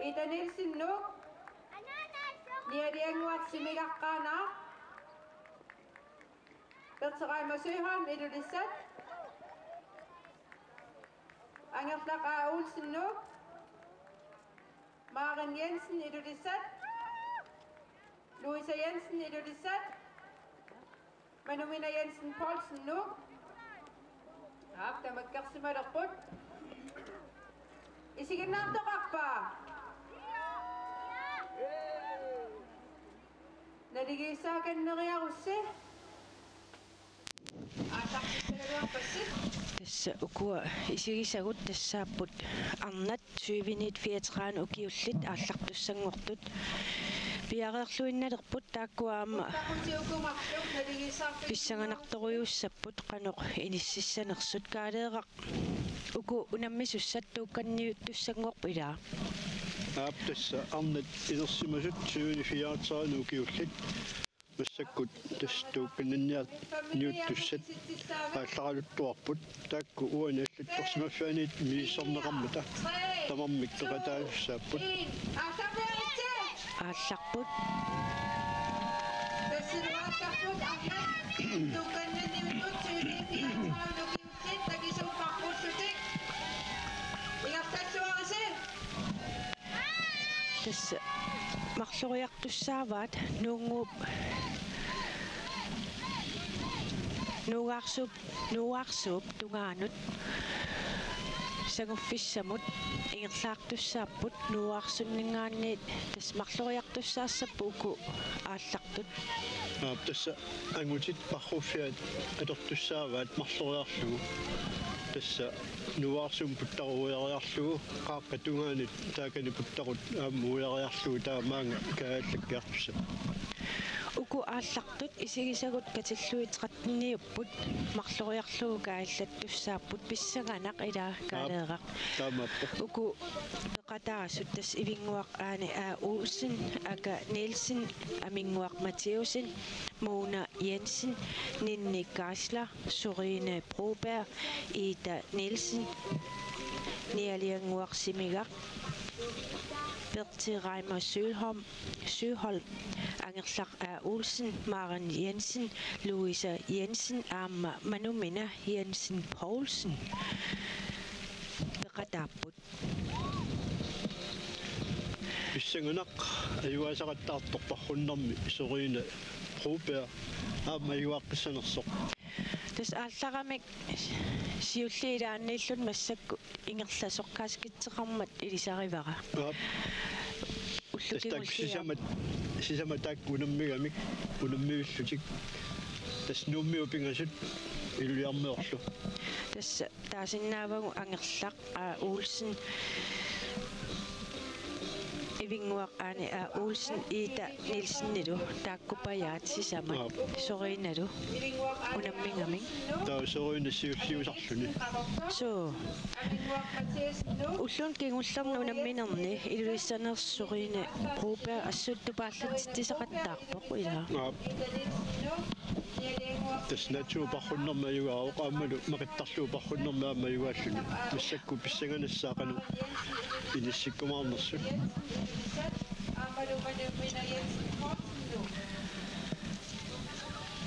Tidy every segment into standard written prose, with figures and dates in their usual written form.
Ida Nielsen nu. Nierianguat simigaqqaana. Pertseqaima Søholm idulissat. Angerlaqa Olsen nu. Maren Jensen idulissat. Louisa Jensen idulissat. Manumina Jensen Poulsen nu. Haapta makkarsimalerput. Isiginnaartoqarpa. Naligiisaakaneriarussi. Aataqtissaluarpassit. Tässä ukua isigisagut tassaaput arnat 734 ukiullit aallartussangortut piareerluinnalerput taakkuaama pissanganartoriussapпут qanoq inississanersut kaaleeqaq uku unammissussat tuukkanniut tussangorpu ilaa aaptassa arnat inersimasut 734 ukiullit массаккут тастуукканнниат ниуттуссат аалларалуттуарпут таакку уаналлутторсимаффаанит мииссорнеқармата тамармик пеқатаассааппут аалларпут тассилуааттарпут арна туукканнниутут сюлифиаатаалукиуллит такисууппарпуллутик игартассуараси tässä марлориартуссааваат нуунгууп нуарсууп тунгаанут сагуффиссамут ингерлаартуссааппут нуарсуннингаанниит тас марлориартуссаассаппууку ааллартут тасса ангутит парруффиат атортуссааваат марлориарлугу тасса нуарсум путтаруяриарлугу qaaqqa tungaanit taakani puttarut aamuuяриарлугу таамаанга кааллаккиартусса уку ааллартут исигисагут катиллуитеқаттинниуппут марлориарлугу кааллаттуссааппут писсаганақ илаа каалееқақ таамаппа уку пеқатаасут тас ивингуақ аани Olsen ака Nielsen амингуақ Matthäusen Mona Jensen Ninni Geisler Sorine Broberg Ida Nielsen Nialianguaq simigaq Berti Reimer Søholm Angerlaq Olsen Maren Jensen Louisa Jensen Amma Manumina Jensen Poulsen Peqataaput писсанганақ аюасақаттаартарпарруннарми Sorine Broberg аама юаққиссанерсоқ тас аалларамик сиуллиилааннииллун массакку ингерласоққааскитсеқармат илисаривара уллукигуллиа сисама таак унаммигамик унаммиуллутик тас нууммиупингасут илуиармеорлу тас таасиннаавагу ангерлақ Olsen ивингуақ аани Olsen Ida Nielsen нилу тааккупаяат сисама Sorine-лу унаммингамик таа Sorine сиуллиусарлуни so уллун кигуллерну унамминерни илуиссанерс Sorine Broberg ассуттупааллатситисақаттаарпоқ илаа тас натуупарруннэрма югаа оқааммалу мақиттарлуупарруннэрма аама югааллуни массакку писсаганассаақану иниссиккумаарнерсут амалуманумина Jensen Poulsen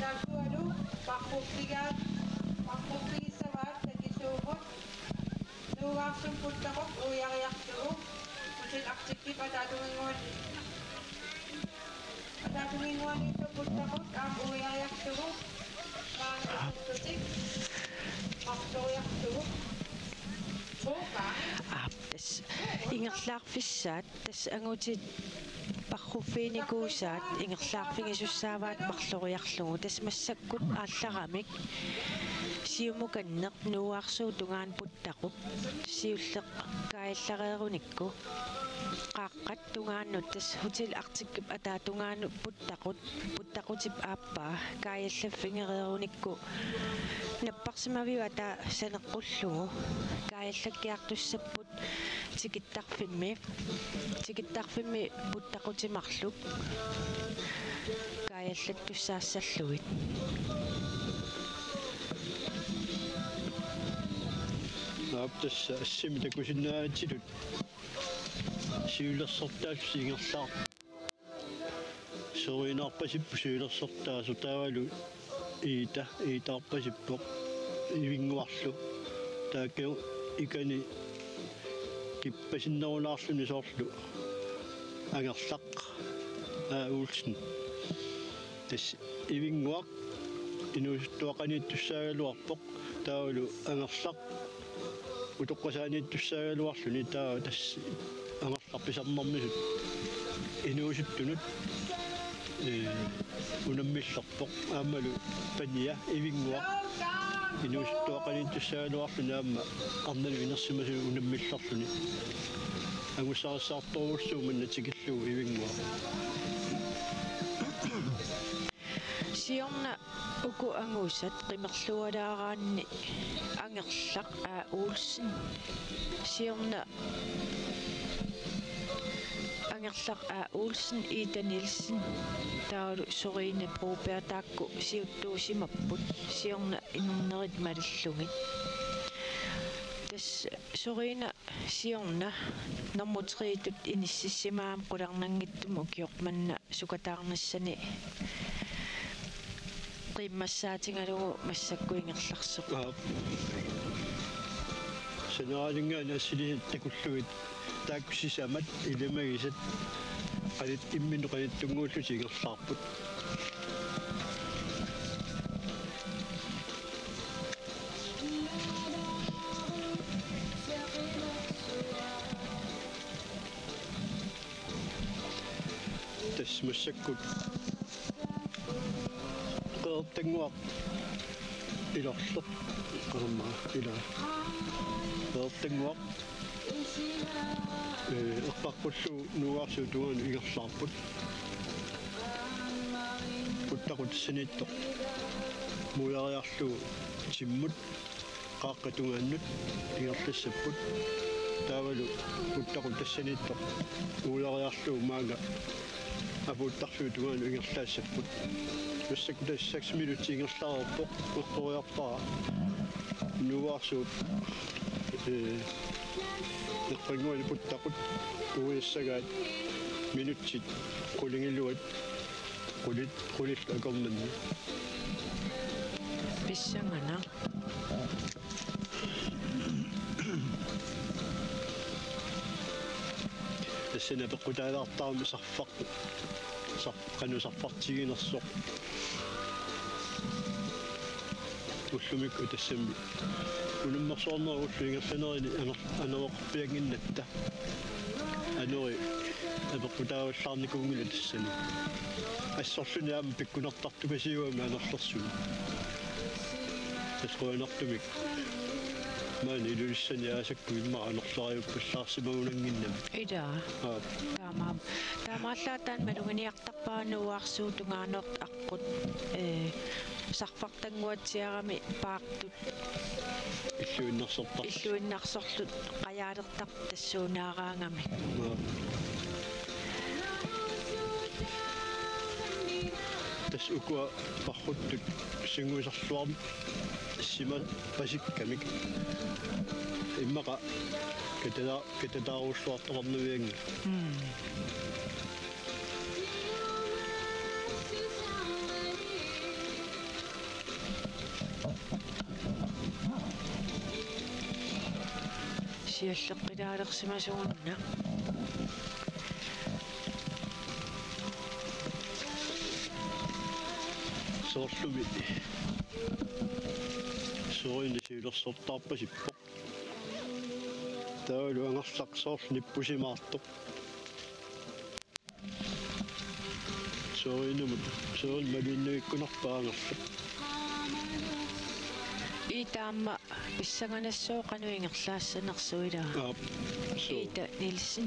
такуалу парпуффигаат парпуффигиссаваат такисуупут нуарсум путтақоқ уяриартугу утил артиккип атаатунгингуанитто путтақоқ аам уяриартугу маанатик марториартугу тас ингерлаарфиссаат тас ангутит парруффиникуусаат ингерлаарфигисуссааваат марлориарлугу тас массаккут аалларамик сиумуканнеқ нуарсуу тунгаан путтақуп сиуллеқ каилларееруникку qaqqat tungaannut tas hotel artikkip atatungaannu puttaqutip aappaa kaayallaffingereerunikku napparsimaviu ata saneqqullugu kaayallakkiartussapput tikittarfimmi puttaqutimarluk kaayallattussaassallugit нааптэс ассими такусиннаатилут siulersortaas singerlaar soruinaarpasippu siulersortaasu taavalu iitaarpasippoq ivinguarlu taakeu ikani kippasinnerunaarluni soorlu angerlaq uulsin tas ivinguaq inuusuttuaqaniittussaagaluarpoq taavalu angerlaq utoqqasaaniittussaagaluarluni taa tas angerlarpisarnermisut inuusuttunut unammillerpoq aammalu pania ivinguaq inuusuttuaqaniittussaagaluarluni aamma arnalu inersimasu unammillerluni агусаарсаартууруллуу tikilluu ивингуа siorna uku angusat qimerlualaaраанни angерлaq Olsen siorna angерлaq Olsen Ida Nielsen taalu sorine probertaakku siuttuusimapput siorna inernerit malillungit tas sorina siorna normutritut inississimaam qularnanngittumu kiormanna sukataarnassani qimmassaatingalugu massakkuingerlarsoq sanaalingaana asili takulluit taakkussisamat ilamagisat qalit imminu qalittunguullusigerlaarput tasmassakkut qeertanguaq ilarleq qarma ila qeertanguaq eqqarpullu nuarsu tuan igerlaarput puttaqut saniittoq muulariarlu timmut qaaqqatungaannut igerlassapput taavalu puttaqut tassaniittoq muulariarlu maaga apuuttarlu tuan igerlaassaput Jossakin 6 minuuttia ingerlaarpoq uqqoriarpara nuarsuut neqqinguani puttaqut uiassagaat minutsit qulingiluat qulit akornanni pissangana тассана пеққутаалаартаарми сарфаққу сарқану сарфартигинерсоқ уллумик утассами унуммерсоорнеру уллуингерланерини анероқарпиангиннатта анери апеққутааваллаарникуунгила тассани ассорлуни аама пиккунертартукасиуами анерлерсуни тасқуанартумик маани илулиссани аасакку имма анерлариуппаллаарсимагунангиннам ida таамааллаатаан малугиниартарпаануаарсуутунгаанерт аққут сарфартангуатсиарами паартут иллуиннарсорлут қаяалертар тассуунаараангами тас укуа парруттут сингуисарлуарми сима пасиккамик иммаqa кетатааруллуартоқарнавианга сиаллеққилаалерсимасуунна соорлуми соорини сиулерсортаарпасиппоқ таалу ангерлақ соорлниппусимаартоқ сооринумут соорин малуиннавиккунарпаангерлак итаамма писсаганассоо кануингерлаассанерсуила Ida Nielsen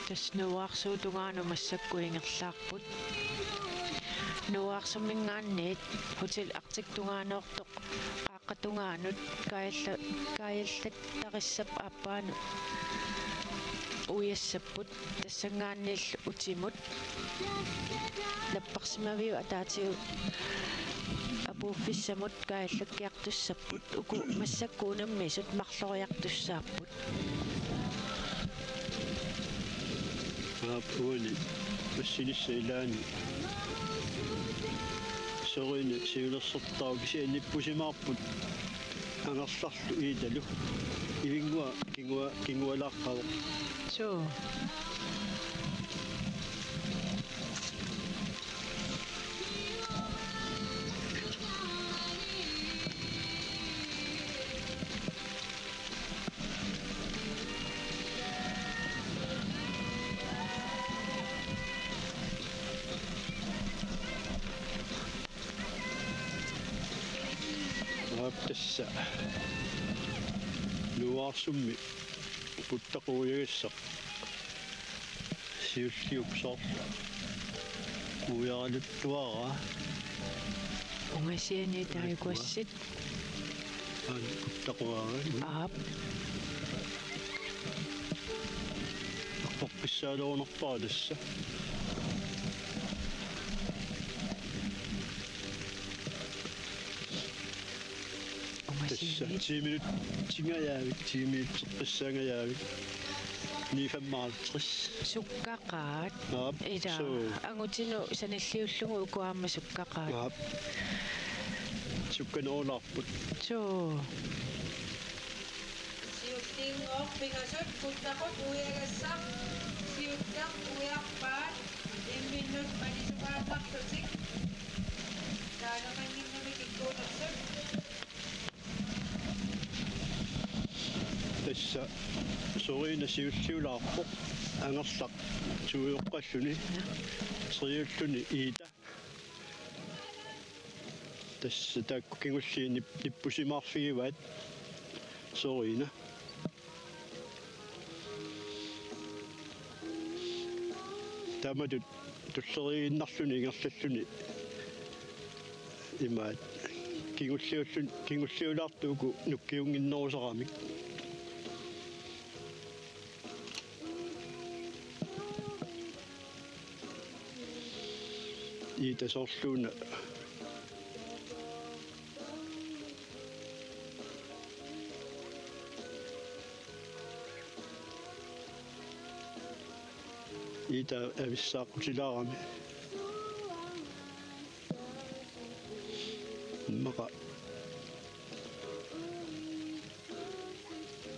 тас нуарсуутунгаanu массаккуингерлаарпут нуарсумингаанниит хотел артиктунгаанеортоқ qaqqatungaanut kaayallаттариссап ааппаану уиассаппут тассангаанниилл утимут лаппарсимавиу атаатиу апууффиссамут кааллаккиақ марлориартуссаппут уку массаккуунаммисут марлориартуссааппут Puoli massinissa ilaani sorini siulersortaarukisi annippusimaarput angerlarlu iitalu kingualaqqavu so tassa nuarsummi puttaquuyagisseq siulliupsoorlu ujaraluttuara ungasiani taikuassit puttaquara aap aqorpissaaluunerpaa tassa tassa 10 minut tingajaavik 10 minut qissaangajaavik 9:55 sukkaqaat Aap, ila so angutinu sanalliullugu ukuamma sukkaqaat aap sukkanerularput so Siuttingok pingasut puttaqut uyagassaq siuttaq uyarpaat 1 minut manisupaatlartutik taanaqanginnumi kikkuunersut tassa sorina siulliulaarpoq angerlaq tuuyoqqalluni seriulluni iita tassa taakku kingulliin nippusimaarfigivaat sorina tamatut tulleriinnarluni ingerlalluni imaat kingulliulaartuuku nukkiunginnerusaramik iita sorluuna iita avissaaqutilaarami maqa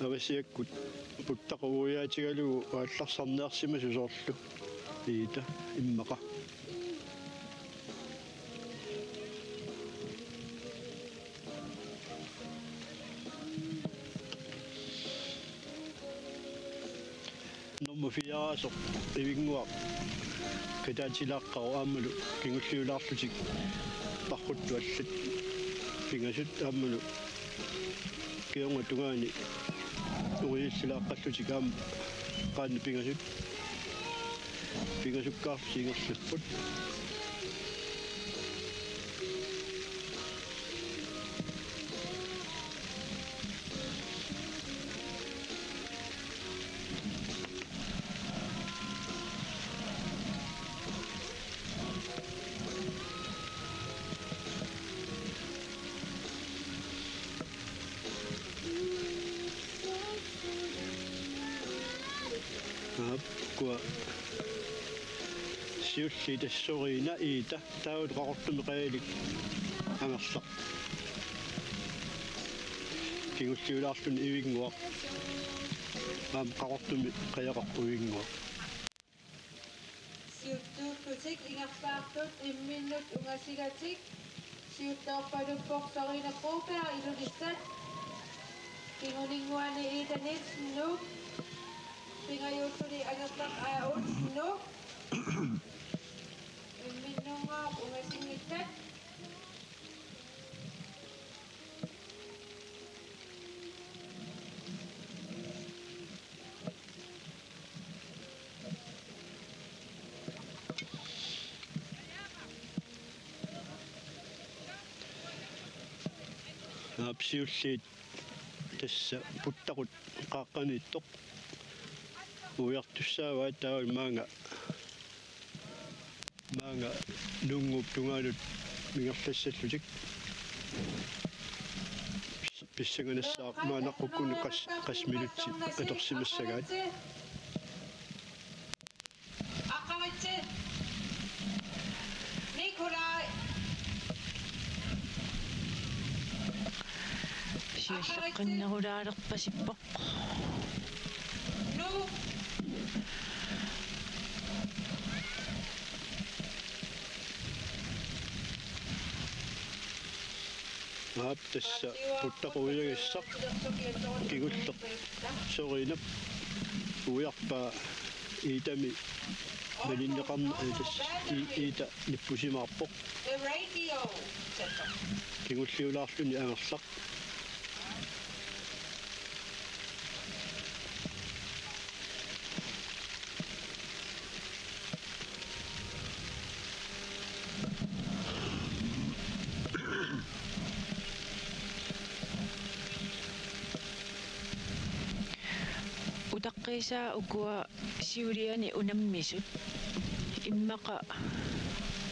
avasiakkut puttaquuyaatigalugu aallarсарниарсима сусоорлу iita immaqa nummer 4 så ivinguaq kataatilaqqaru aammalu kingulliulaarlutik parruttuallat pingasut aammalu kiunga tungaani uriillilaaqqallutik aam qaanni pingasukkaarsiingerlapput kua siulli tassoriina iita taavut qaqortumi qailik angerlaq kingulliulaarluni ivinguaq aam qaqortumi qajaqaq uvinguaq siuttuuttutik ingerlaartut 1 minut ungasigatik siuttaorpaduppoq sorinerpuupea ilunissat kinguninguani iitanit nuuk pingajuuttuni angerlaq aa'ut nuuk imminnungaaq ungasingittat apsiulliit tassa puttaqut qaaqqaniittoq ujartussaavaat taavul maanga nungup tungaanut mingerlassallutik писсаганассаап маанаққуккуни қас минутси аторсимассагаат Аққаритси Николай сиуллеққиннерулаалерпасиппоқ Nu аап тасса уттақуйагиссақ кигуллеқ соринап уярпаа иитами малиннеқарна тас иита ниппусимаарпоқ the radio setup. кигуллиулаарлүни ангерлақ утаққиsaa укуа сиулиани унаммисут иммақа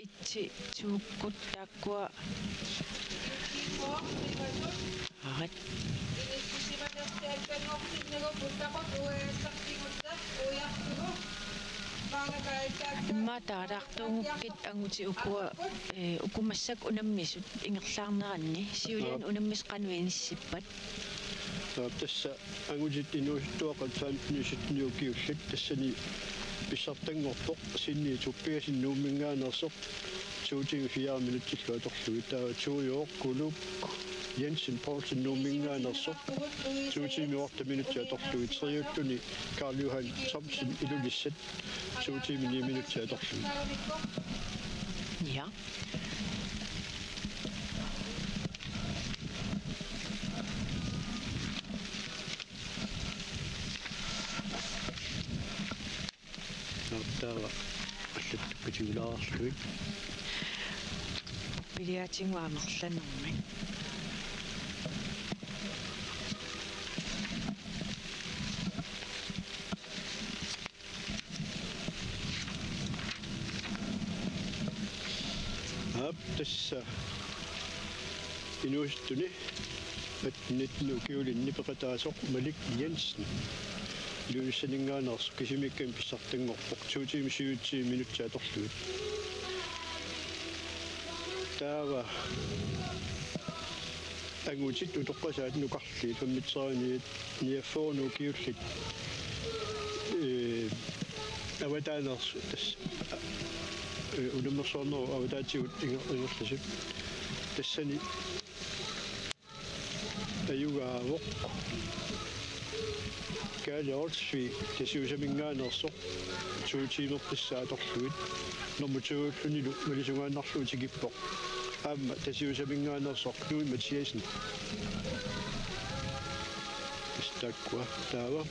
итси тууккут тааккуа агат имма таалаартуунгуккит ангути укуа укумассак унаммисут ингерлаарнеранни сиулиан унаммис кануиниссиппат тасса ангутит инуустуақат фаамниситниукиуллат тассани писсартангорпоқ синни туппигасиннууммингаанерсоқ 2-4 минуттиллу аторлуги таа 2 кулук Jensen Poulsen nuummingaanерсоқ 2 минутти аторлуги триуттуни Карл Johan Thomsen илулиссат 2 минутти аторлуги ja таава аллаттуккатигулаарлуги пилиатингуамерланерми ап тасса инуустуни атнитну киулинни пеқатаасоқ Малик Jensen Luisaningaaners kisimikkan pissartangorpoq 2 минутти аторлугит таава ангутит утоққасаат нукарлии фаммитсериниит ниаффоорну киуллит аватаанерс тас унумерсоорнеру аватаатигут ингерласит тассани аюгаавоқ каалиорсви тасиусамингааnersoq 2 тимерписсааторлугит нормутугууллунилу малисугааннарлуу тигиппоq аама тасиусамингааnersoq нуи Матиасен стаккуа таава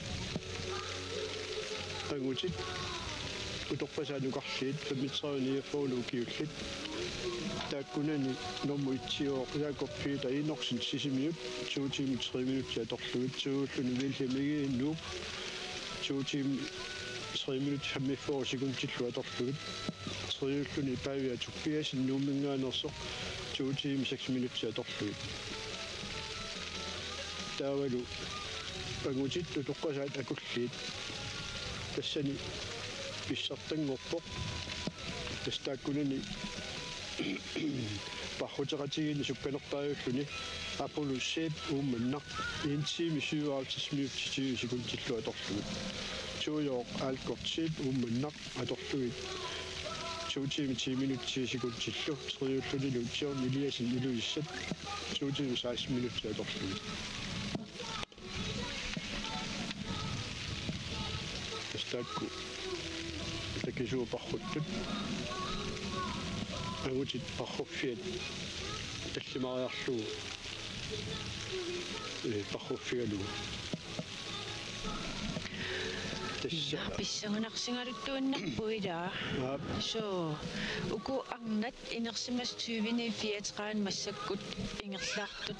ангутит утоқпасаанукарлиит фаммитсериниаффоолу киуллит тааккунани нормуитсиоо яакоппиита инорсин сисимиут 2 минутти аторлугит сууллуни вилхимигииннуу 2 минутти хаммиффоо секундтиллу аторлугит сриуллуни паавиа туппиасин нууммингаанерсоқ 2 минутти аторлугит таавалу ангутит утоққасаат акуллиит тассани писсартангорпоқ тастааккунани пахутератигини сукканерпааюллуни аполуссееп уумманнақ интими 57 минутти секундтиллу аторлугит туйоо алкортсип уумманнақ аторлугит 2 минутти секундтиллу триуллуни лутсиор нилиасин илуиссат 2 минутти аторлугит тастаакку такисуу пархуттут агутит пархуффиат таллимариарлуу пархуффигалу тасса писсагунарсингалуттуиннарпуилаа со уку арнат инерсимас 20 массаккут ингерлаартут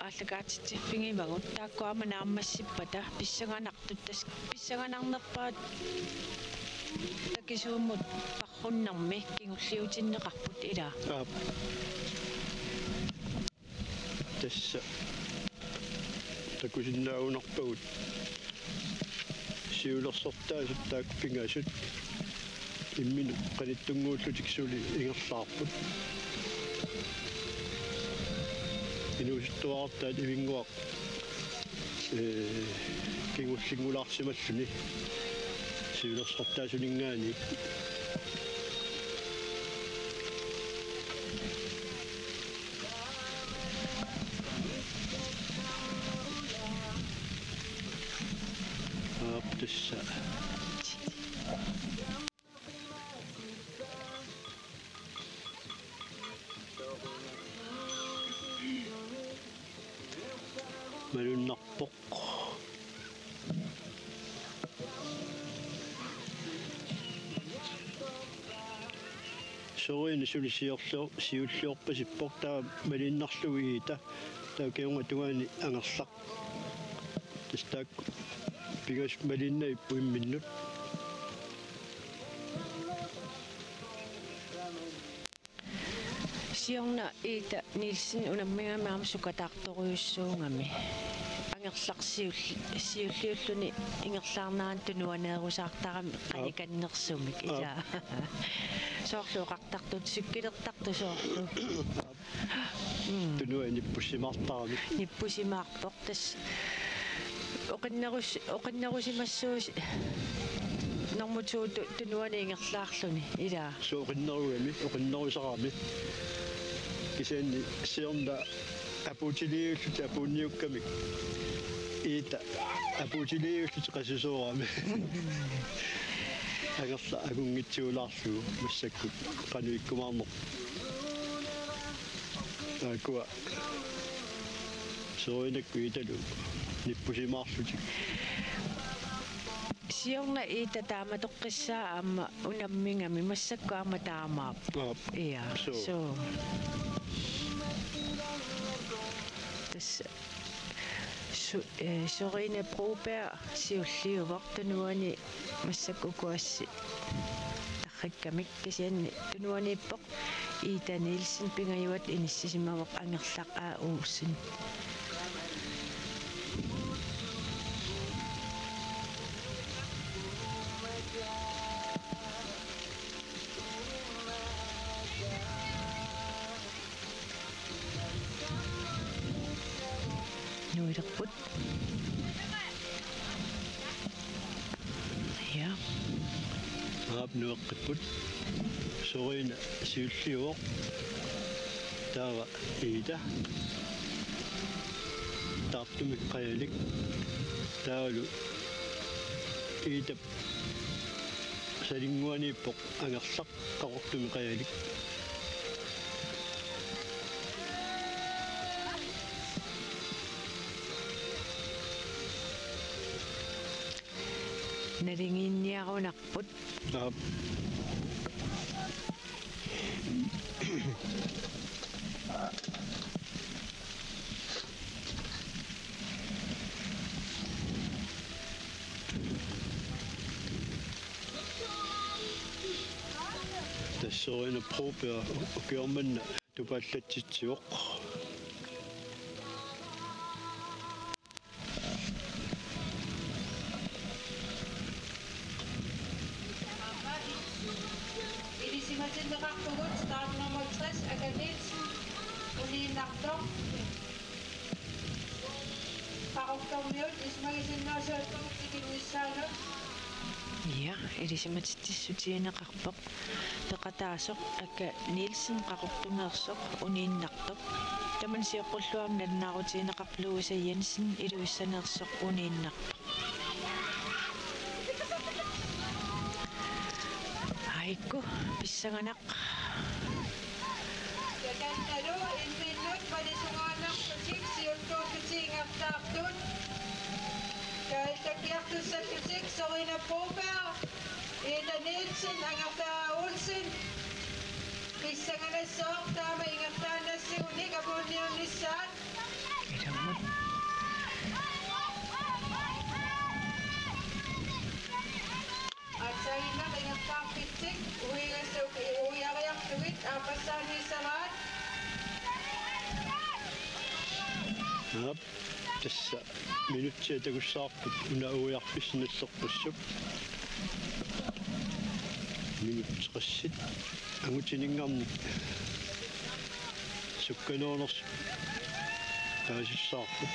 аллагаатитсиффигимагут тааккуама нааммассиппата писсаганартут тас писсаганарнерпаат такисууммут парруннарми кингуллиутиннеқарпут илаа tässä takusinnaunarpagut siulersortaasut taakpingasut imminu qanittunguullutik suuli ingerlaarput inusittuartaat ivinguaq kingullingularsimalluni siulersortaasuningaani tässä malunnarpoq sorin siulliorpasippoq taa malinnarlugiita taa keunga tugaani angerlaq tastaak pigas malinnaippu imminnut siorna ita Nielsen unammigaamaam sukataartoruussuungami angerlarsiulliulluni ingerlaarnaan tunuaneerusaartarami qanikannersumik ila soorluuqartartut sukkilertartu soorlu tunua nippussimartarami nippusimaarpoq tas oqinnerusimassuus normutsuut tunuani ingerlaarluni ila oqinnerusarami kisaanni siorna aputiliullut apunniukkamik ita aputiliullut qasusuurami agerla akungitsuulaarlugu massakkut qanuikkumaarneq akua soinakku italu nippusimaarlutik siorna ita taamatoqqissaa aamma unammingami massakku aamma taamaap iya so tas Sorine Broberg siulliuvaq tunuani massakku kuassi tarrikkamik kisianni tunuaniippoq Ita Nielsen pingajuat inissisimavaq angerlaq uusin nuiderput ja nueqqipput sorina siulliuoq taava ita taartumik qayalik taalu ita salinguaniippoq angerlaq qaqortumi qayalik nalinginniarunarput tassorina Broberg ukiormanna tupallatsitsiuq Ilisimatinneqartugut startnummer 60 Akka Nielsen uniinnartoq qaqortormiut ismagisinnaasuattugut tikiluissaanut ja ilisimatitissutiineqarpoq peqataasoq Akka Nielsen qaqortungeersoq uniinnartoq taman siuqqulluam nannarutiineqarluusa Jensen iluissaneersoq uniinnarpoq Aikku pissanganaq yakannalu inninnut palisugaanartutik siultuututiingertaartut kaitakiartussallutik Sorina Broberg Ita Nielsen angertaa Olsen pissanganassoq taama ingertaannassiunik apuunniunnissaat ilamut Atsainaq ingertaarpittik uiariartugit aapassaaniissaraat Ап тасса минутсиа тагуссаарпут уна уяарписсиналлерпассуп минутсеқассит агутинингарник сукканоонерс таасиссаарпут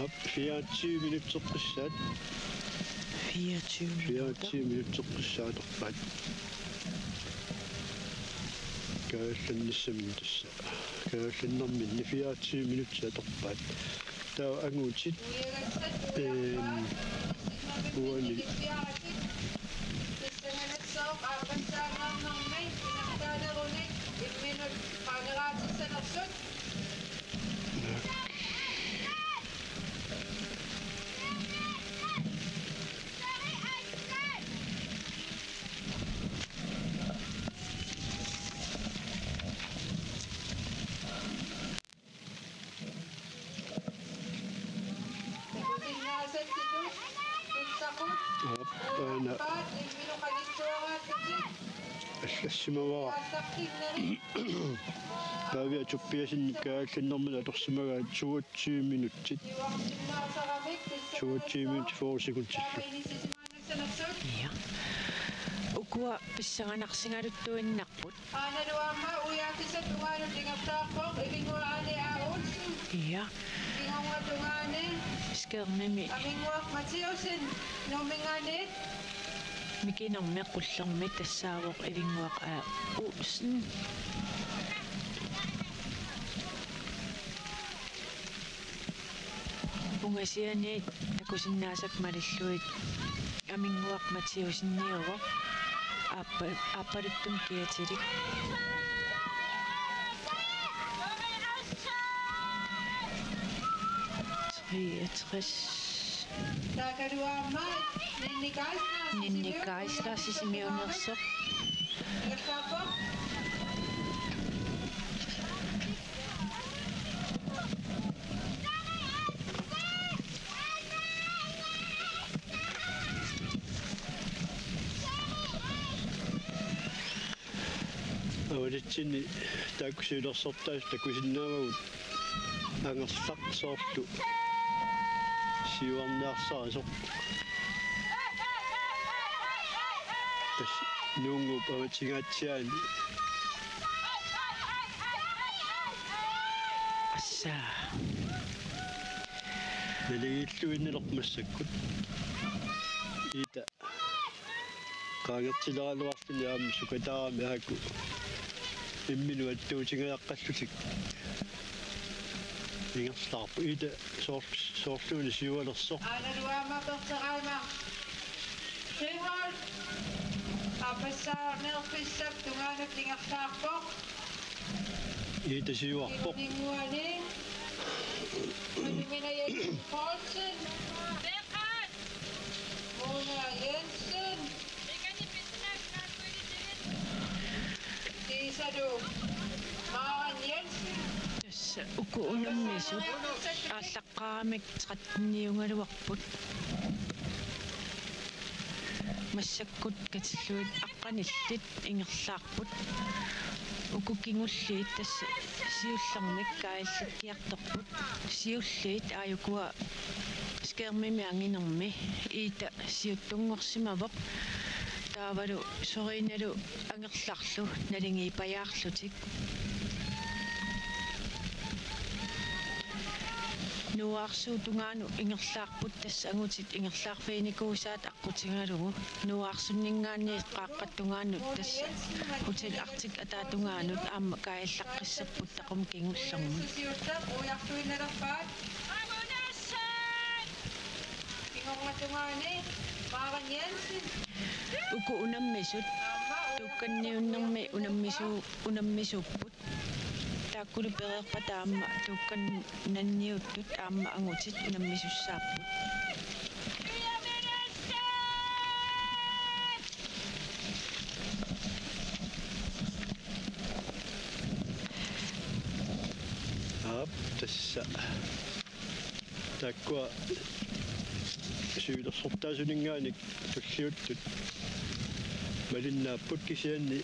ап 24 минутсеққиссаат 24 минутсеққиссааторпаат каалланниссамин тасса каалланнэрминни 24 минутсааторпаат таа агуутит уани أنا السماوات بابي أشوفي سنكا كنوم تقسمها شوتشي منوتشي شوتشي منوت فور سكوتشي ukua pissanganarsingaluttuinnarput aanaluamma uyaakisat ungaanu tingattaarpoq ilinguaani aaut ia tingaungatungaani iskeernimi aminguaq matiusin numingaanit mikinermeq qullermi tassaawoq ilinguaq aa uusn ungasianiit takusinnaasak malilluit aminguaq matiusinniuvo аппалуттум киатилик таакалуаама нинникаисла сисимиунерсоқ ингаттааппоқ awalitsinni taakkusiulersortaas takusinnaavagut angerlaqsoorlu siuarniarsaarisoq tas nuungup avatigaatsiaani assa naligilluinnilermassakkut ita qaangertileraluarluni aamma sukataarami aaku imminu attuutigayaqqallutik ingerlaarpu ita soorluuni siualersoq aanaluaama perteraama qiwal апассаарнеерписсап тунгаанут лингерлаарпоқ ita siuarpoq ингуани миная Полсен Бекат Мона Jensen Тисаду Маан Jensen тасса укуунаммисут ааллаққарамик 13-ниунгалуарпут массаккут катиллуит аққаниллит ингерлаарпут укукингуллиит тасса сиуллармик кааллаккиарторпут сиуллиит ааюкуа скермими ангинерми иита сиуттунгорсимавоқ таавалу сориналу ангерларлу налинги паяарлутик нуарсуу тунгаану ингерлаарпут тасса ангутит ингерлаарфиникуусаат аққутингалугу нуарсуннингаани қааққаттунгаанут тасса хотел артик атаатунгаанут аама кааллаққиссаппут тақум кингуллэрму сиуллар уяртуинналерпаат ингорматунгаани Маан Jensen уку унаммисут тукканниуннэрми унаммисууппут тааккулу переерпа таама тукканнанниуттут аама ангутит унаммисуссааппут ап тасса таккуа сиулерсортаасуниннгааник туллиуттут малиннааппут кисианни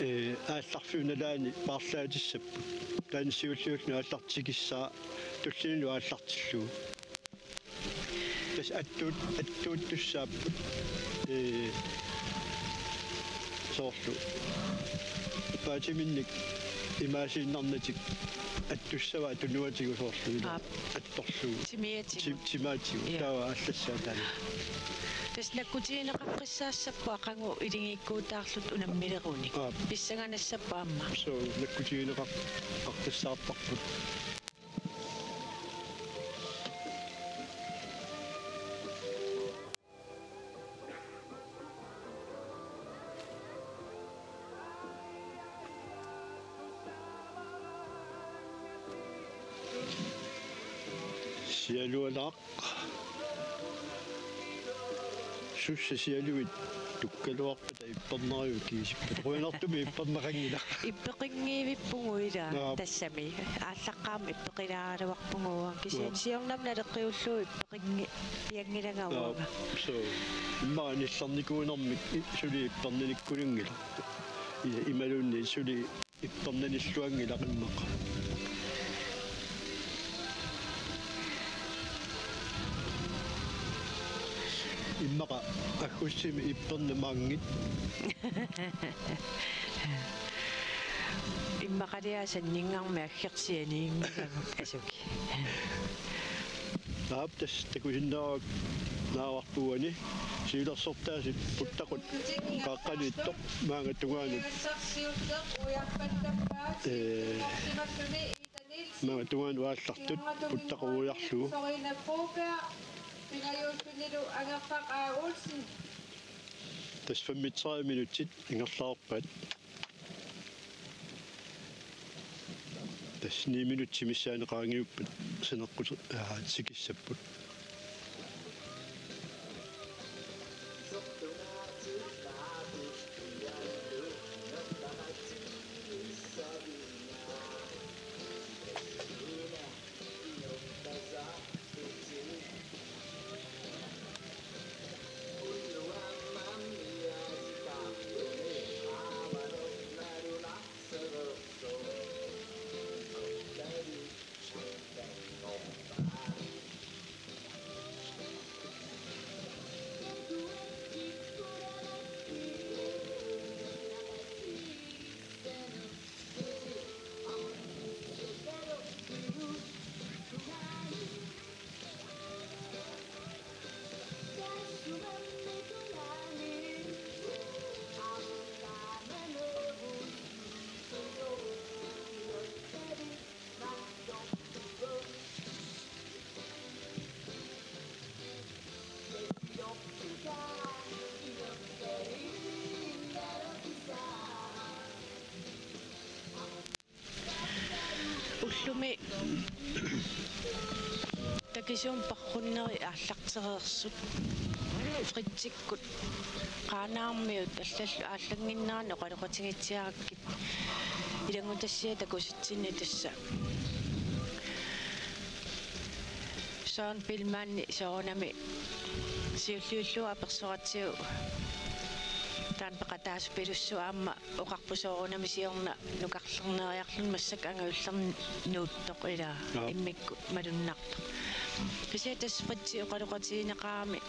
аалларфиуналаани паарлаатиссаппут таанissиуллуутну ааллартикисsaa туллинилу ааллартиллуу тас аттууттуссааппут соорлу паатиминник имаасииннарнатик аттуссава тунуатигу соорлу атторлуу тимаатигу таава ааллассаа таана тас наккутиинеқаққиссаассаппу ақангу илингиккуутаарлут унаммилеруник писсаганассаппа амма соо наккутиинеқаққиссаартарпут сиалуалаақ суссасиалуит туккалуарпата иппернариу кисиппат руинартуми иппернерангила иппеқингиивиппугуила тассами ааллаққаама иппеқилааралуарпугуа кисиан сиорнамна леққиуллуу иппеқинги пиангилагауага so иммаанилларникуунэрмик сули ипперниниккулунгила ималунни сули иппернаниллуангила қиммақа иммаqa аггуссими иппернамаангит иммақалиасаннингаарми аггерсианиингилагу асуки аптас такусиннаак нааварпуани сиилерсортаасит путтақут қаққалииттоқ маангатугаанут маангатугаан уааллартут путтақуярлуу тас 35 минутит ингерлаарпат тас 9 минут миссаанеқаангиуппат санеққут сикиссаппут уллуми такисуум парруннери ааллартереерсут фритсиккут qaanaarmiut аллаллу ааллангиннаано qalоqatigitsiarаккит илангутассиа такуситсинни тасса соон пилмаанни соонами сиуллиуллуа персоратсиу таан пеқатаас пилуссу аама оқарпусоорунами сиорна нукарлернериарлун массак ангавиллерни нууттоқ илаа иммикку малуннарто кисиатас фритси оқалоқатигинеқарами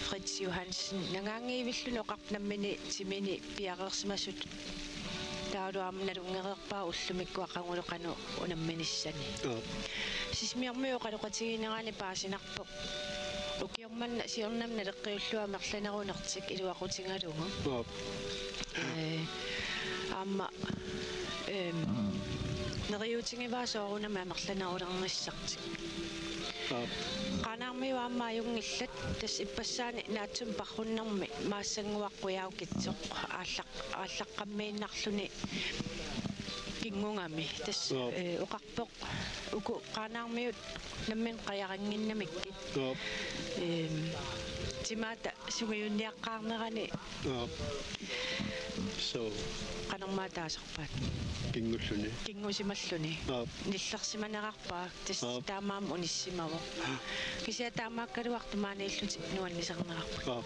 фритси Йохансен нагаангиивиллуну оқарпнаммини тимини пиареерсимасут таалуарма налунгереерпаа уллумикку ақангулеқану унамминиссани сисмиармиу оқалоқатигинерани паасинарпоқ укиорманна сиорнамна леққиуллуа мерланерунертик илуақутингалугу аама нериутингиваа соорунама мерланерулерниссартик qaanaarmiu aamma ajungillat tas ippasaani naatsum parrunnermi maassangуаққуяау китсоқ ааллаққаммииннарлүни кингунгами тас оқарпоқ уку qaanaarmiut наммин қаярангиннамикки тимаата сугиунниаққаарнерани so qanarmaataasarpaat кингусималлуни ниллерсиманерарпаа тас таамаам униссимаво кися таамааккалуарту мааниллути нуаннисарнерарпа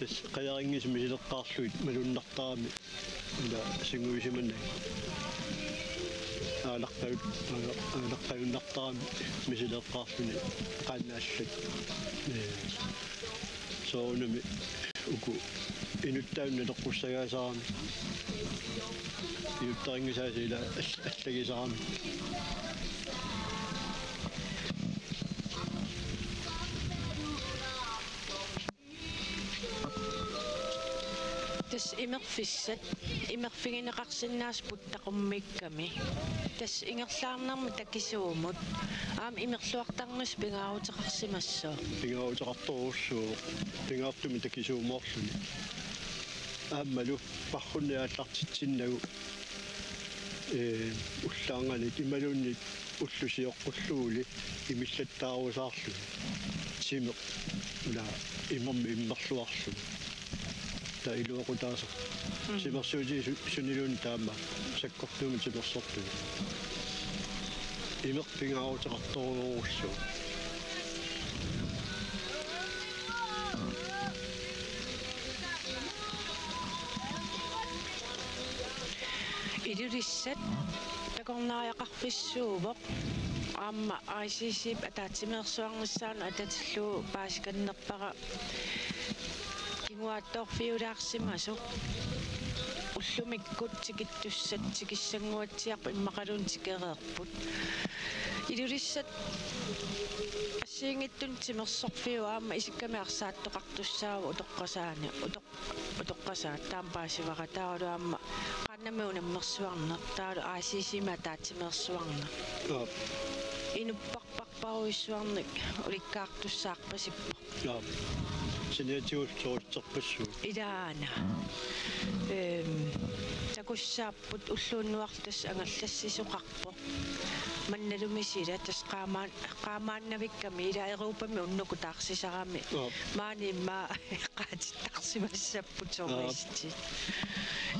тас қаярингисми силеққарлуит малуннартарами ила сингуисиманнаг аалаққаюннартарами мисилеққарлуни қаннааллат соонами уку инуттаунна тоққуссагаасаарами инуттарингисааси ила аллагисаарами тас имерфиссат имерфигинеқарсинаас путтақуммикками тас ингерлаарнарми такисуумут аам имерлуартарнис пингаарутеқарсимассоо пингаарутеқарторуссуу пингаартуми такисуумоорлуни ааммалу паррунниааллартитсиннагу уллаангалит ималууннит уллусиоққуллуули имиллаттаарусаарлуни симе ла имерми иммерлуарлу та илуоқутааса симерсуути сунилуун таама саккортуми симерсортуни имерпингаарутеқарторуруссуу идурissat такорнааяқарфиссуувоқ аама ICC атаатсимерсуарнissaanu ататиллуу паасиканнерпара кингуаатторфиулаарсимасу уллумиккут тикиттуссат тикиссангуатсиарпа иммақалуун тикереерпут идурissat ассиингиттун тимерсорфиу аама исикками арсааттоқартуссаава утоққасаани утоққасаат таампаасивара таалу аама qannamiunammersuarner taalu ICC-ma taatsimерsuarner inupparparparuissuarnik ulikkaartussaarpasippo синиатиуллуутсерпассуу илаана такуссааппут уллууннуартас ангаллассисоқарпо манналумисила тас qaamaannavikkami ila Euroopami unnuku taarsisarami maanimma qaatittарсимассаппут соористи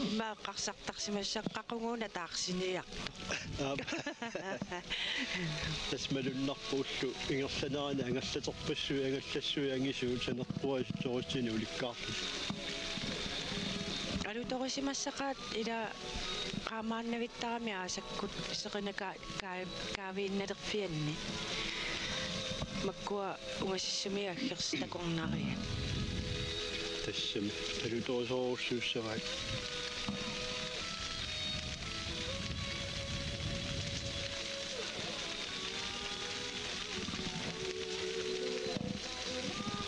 имма qarsartarsimassaqqaqunguuna taarsiniartu тасмалуннарпууллу ингерланерана ангаллаторпассуи ангаллассуи ангисуут санерпуа сорутсини уликкаарлу алуторисимассақаат ила qaamaannavittarami aasakкут seqinaka kaaviinnalerfianni makkua ungassisumiaggersi takornaria тассами алуторисооруссууссаваат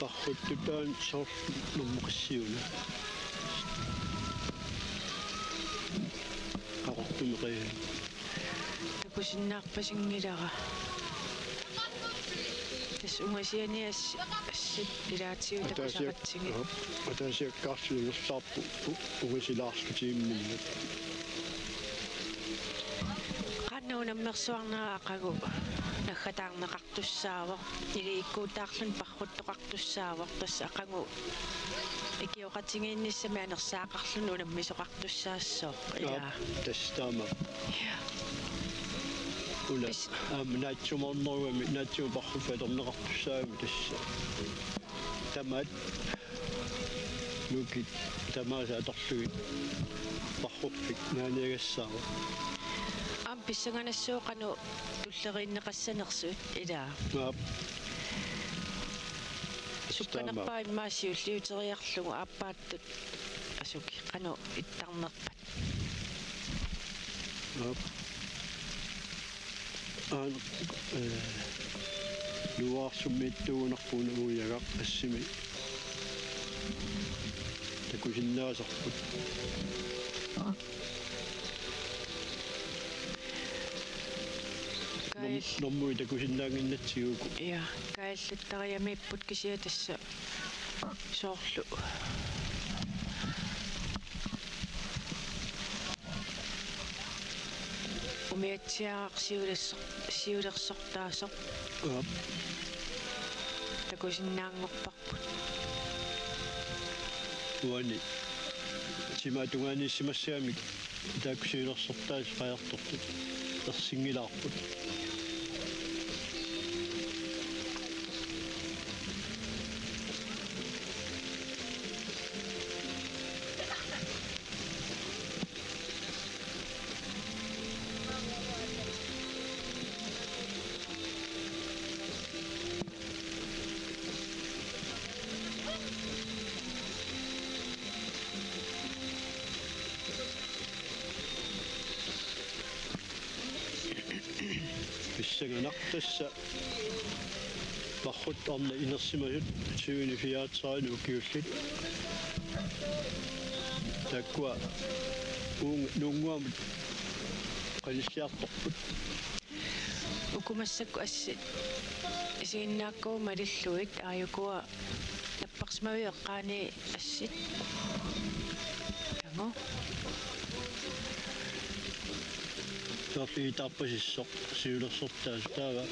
парруттутаан соор нуммақиссиуна aqortumeqia takusinnaarpasinngilara tas ungasianias assat ilaatigu takusaqatsingi атаасиаккаарсугерлаарпу угасилаарлутиимминна qannuunammersuarnera aqagu naggatаарneqartussaavo iliikkuutaarlun parruttоqartussaavo tas aqagu ikioqatingiinnissami anersaaqarlun unammisoqartussaassoo ila тастаама ула наатсуморнеруами наатсуу парруффаторнеқартуссаагами тасса тамат нуки тамааса аторлуги парруппик нааниагассаава am pissanganassuuqanu tulleriinneqassanersuut ila sukkanerpaa immaasiulliuteriarlugu aappaattut asuki qanu ittarnerpat luarsummiittugunarpuna uuyagaq assimi takusinnaasarput normui takusinnaanginnatsiguuku ja kaallutariamiipput kisia tassa soorlu umiatsiaaqsiulersortaasoq takusinnaangorparput уани симатунганиссимассаамик тааксиулерсортаас qajartortut ерсингилаарпут иссаганақ тасса паррут арна инерсимасут сууни фиаатсаани укиуллит таква нунгуамут qallissiartorput ukumassakku assi isiinnaakku malilluit aayukua tapparsmavi eqqaani assit tango tafi tappasissoq siulersortaas taava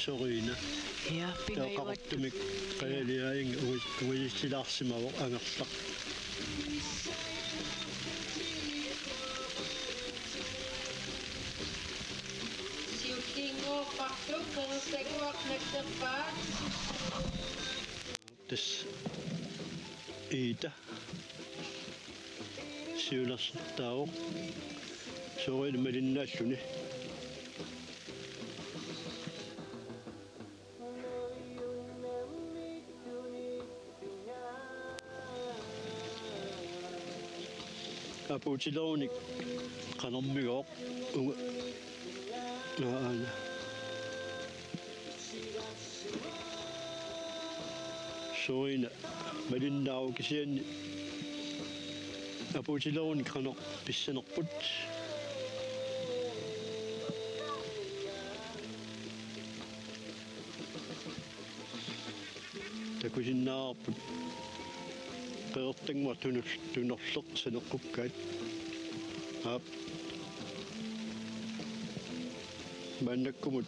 soriina ja pingayuat taqartumik qalaliaing ugissilaarsimavoq angerlaq Siutingo paktu kerusekuak nekterpaat. tas iita siulersortaavoq soriina malinnaalluni apuutilerunik qanermigooq unga naana soriina malinnaau kisianni apuutilerunik qaner pissanerput takusinnaarput qeertangma tunerleq saneqqukkaat aap mannakkumut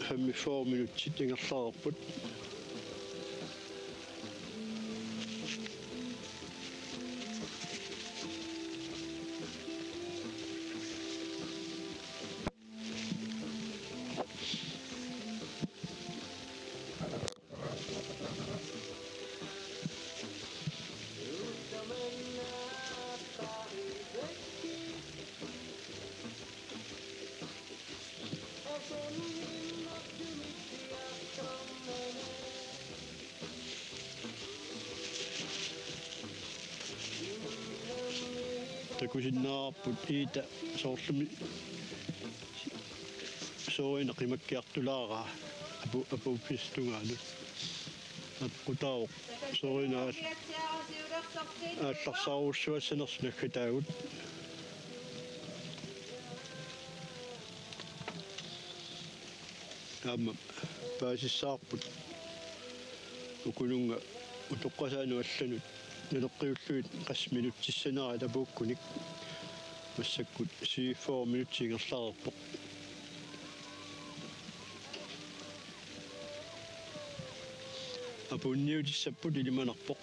45 minutsit ingerlaarput takusinnaarput iita soorlumi soriina qimakkiartulaaraa apuuppistungaanu atqutaawoq soriina aallarsaarussuassanersunakka amma paasissaarput ukulunga utoqqasaanu allanut naleqqiulluit qasminuttissanera tapuukkunik massakkut 4 minutsiingerlaarpoq apunniutissaput ilimanarpoq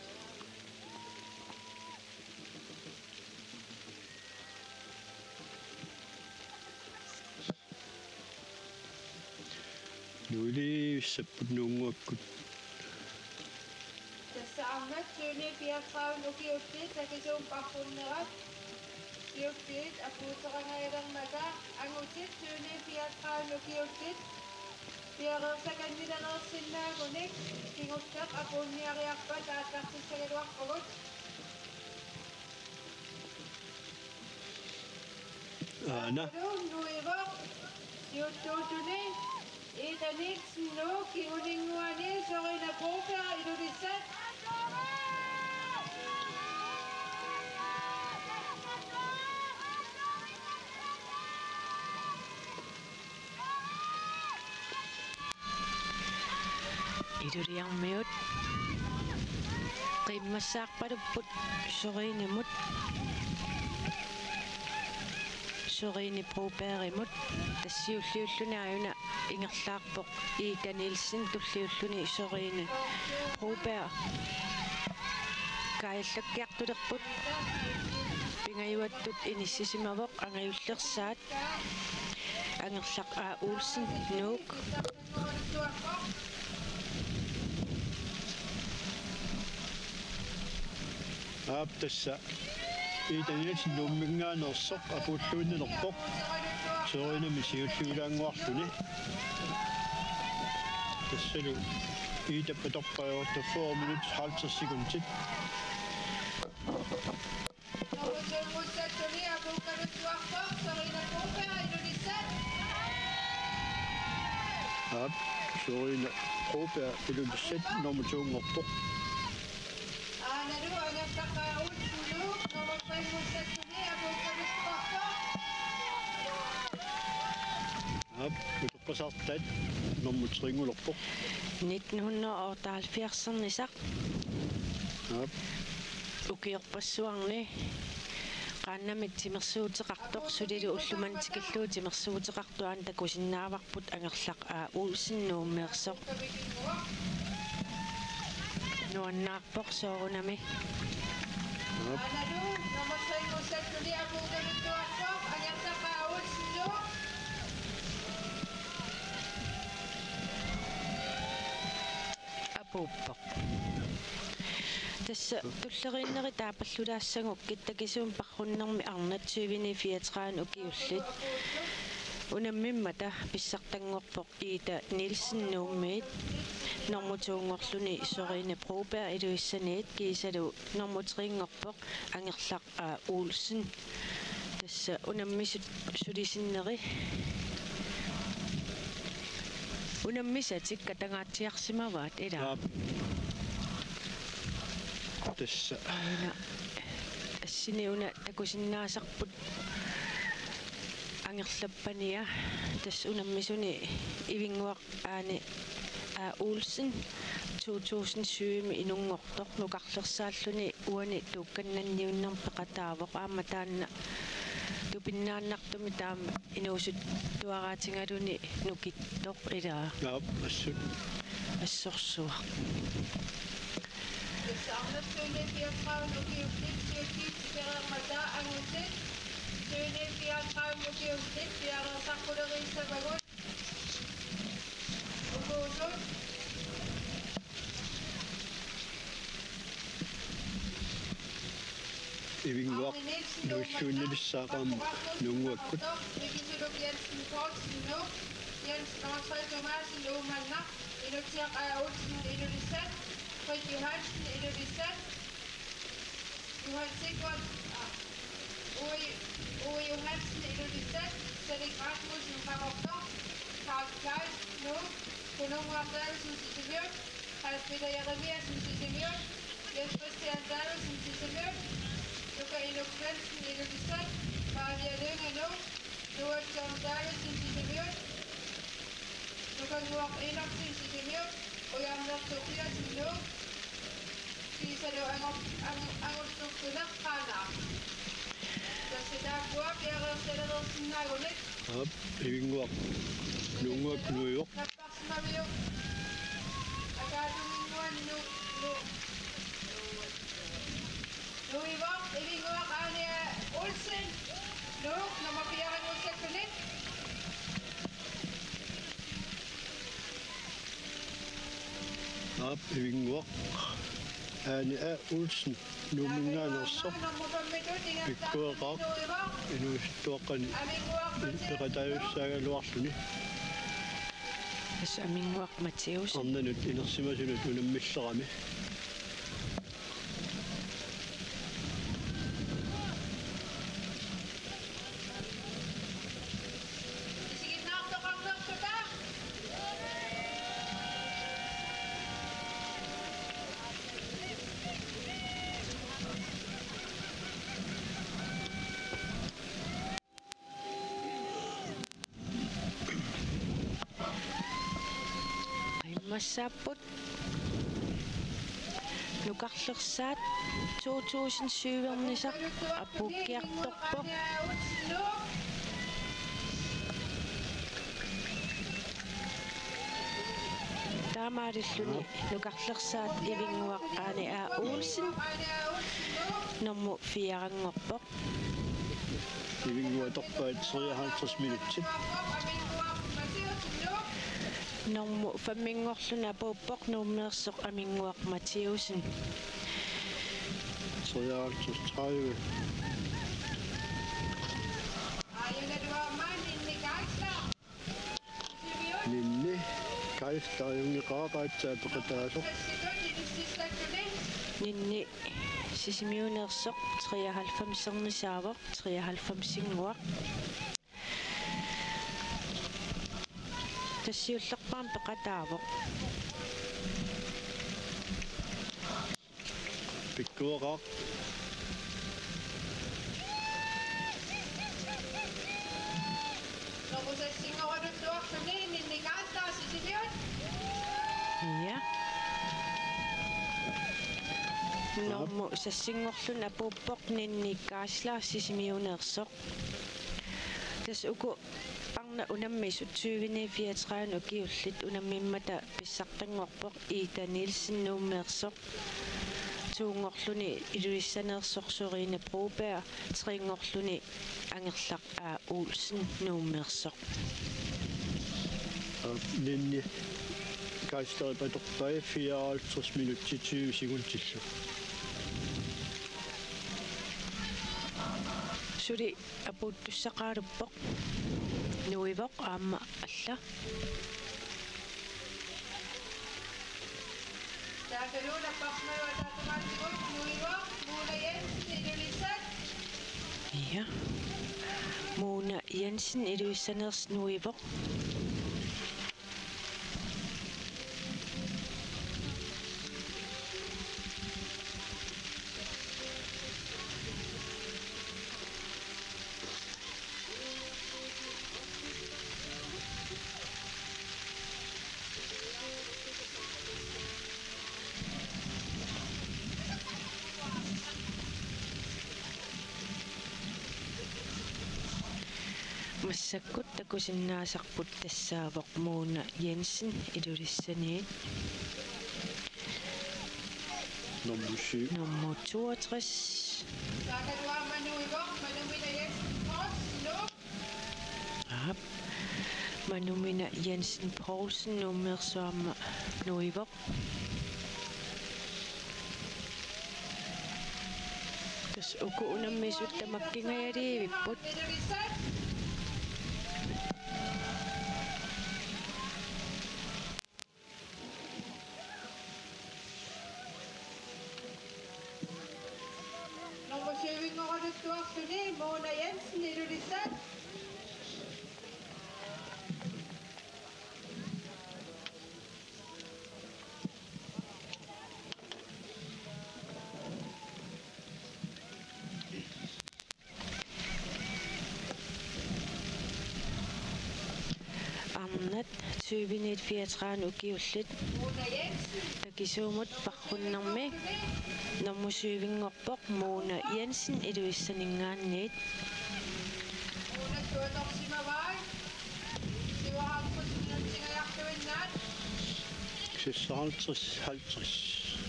nuilivissapput nuunguakkut Tässä ammat syöni piakkaan ukiuttit takisuun pakkunnerat. Siuttit apuutarangayran maka angutit syöni piakkaan ukiuttit. Piarersakan milanersinnaagunik kinguttak apunniariarpa taattartissagaluarpugut. aana Nuivaq siuttuutuni itanik snu kiuninguani sorina puuka ilulissat. iduriarmiut qimmassaarpalupput soriinimut soriini propeerimut tassiulliulluni ajuna ingerlaarpoq iitanilsin tulliulluni soriini propeer kaajallakkiartulerput pingajuattut inissisimavoq angajullersaat angerlaq uulsin nuuk aap tassa iitanilsin nuumminngaanersoq apuulluunnerpoq soriinami siulluulaanguarluni tassalu iitappatorpaajorta 4 minutes 50 sekundet Muistattuni apuukaluttuarpoq sorina puuka ilulissat. Ап суурина пропа илулиссат норматуунгорпоқ Аналу анаттақаут сулу нормаппаймуссатсуни апоққалуспарпа. ап утоққасартаат нормутерингулорпоқ 1978-нисақ ап укиорпассуарни qaannamit timersuuteqartoq sulili ullumantикиллуу timersuuteqartuaan takusinnaavарпут ангерлaq уулсиннууммеерсоq нуаннаарпоq соорунами Аналу нормаппаймуссатсуни апоққалуспарпа анаттақаут сулу апууппоq тасса туллериннери таапаллулаассагук киттакисуун парруннэрми арнатсуивини 34 укиуллит унаммиммата писсартангорпоq иита нилсиннууммиит нормутуунгорлуни сорини пробер илуиссаниит кисалу нормутерингорпоq ангерлaq уулсин тасса унаммисут сулисиннери унаммисатик катангаатсиарсимаваат ила ап тасса ина ассиниуна такусиннаасарпут ангерлаппания тас унаммисуни ивингуақ аани уулсин 2007 инунгортоқ нукарлерсааллуни уани туукканнанниуннер пеқатаавоқ аама таанна тупиннааннартуми таама инуусут туараатингалуни нукиттоқ илаа ап ассут ассорсуа Arnatsuuni 34 ukiullit siukkiit siqeermata angullit suuni 34 ukiullit piarersarpuleriissavagut ukuusut ивингуақ нуиссуунналиссаақаама нунгуаккут Nikisuluk Jensen Poulsen nu Jens Nortre Thomasen Lumanna Ilutiaq Olsen Ilulisat Frit Johansen Ilulisat Johan Sigurd Ove Johansen Ilulisat Selig Rasmussen Kammerter Karl Kleis nu Konung Martelsen Sissemjøk Hans Peter Jeremiasen Sissemjøk Jens Christian Davidsen Sissemjøk Luca Iluk Svendsen Ilulisat Maria Lønge nu Noah John Davidsen Sissemjøk Luca Noah Enoksen Sissemjøk og Jammer Tobiasen nu Kisalo Angolstukkunak Kana Tässä tää Kuopia Sedersen Nagonik ап ивингуақ нунгуак нуйоқ Napparsmavio Akaduminguan Nuivok Ivinguak Ania Olsen Nuk nummer 4 Utsakkunik ап ивингуақ аани уулсин нуумингаанерсоқ пиккуеқаақ инуистуаққани иқатаюссаагалуарлуни ас амингуақ матиус арнанут инерсимасунут унаммиллерами Siginnaartoqarnertuta массааппут нукарлерсаат 2007-нисақ аппуккиарторпоқ таамаалиллуни нукарлерсаат ивингуақ аани уулсин норму фиарангорпоқ ивингуаторпаат 53 минутсит норму фаммингорлуна апууппоқ нууммеерсоқ амингуақ матиусин 30 нинни кайфтааюнгеқаақаатсаа пеқатаасоқ нинни сисимиунеерсоқ 93-сернисаавоқ 93-сингуақ тассиуллерпарм пеқатаавоқ Pikkuoqa. Noqusassingoranuttuarluni ninnikaallaassisiliut ja normu sassingorlun apuuppoq ninnikaaslaassisimiuneersoq tas uku parna unammisut 2034 ukiullit unammimmata pissartanngorpoq Ida Nielsen nuummeersoq tuungorluni iluissaneersorsuuriina Broberg triingorluni angerlaq A Olsen nuummeersoq Ninni kaistaripatorpai 54 minutti 20 sekuntillu. suli apuuttussaqaaluppoq nuivoq aamma alla taakaluunapparmajuataatumaattigut nuivoq Mona Jensen ilulissat ja Mona Jensen iluissaneers nuivoq массаккут такусиннаасарпут тассаавоқ Mona Jensen илулиссаниит nummer 62 taakaluamma nuivoq Manumina Jensen Poulsen Ap. Manumina Jensen Poulsen nummersuamma nuivoq tas uku unammisut tamakkingajaliivipput ilulissat noqussuivingoraluttuarluni Mona Jensen ilulissat arnat 2034 ukiullit Mona Jensen takisuumut parrunnermi normusuivingorpoq Mona Jensen iluissaningaanniit tuatorsimavaag sivaharpussinuntingajartuinnaat 56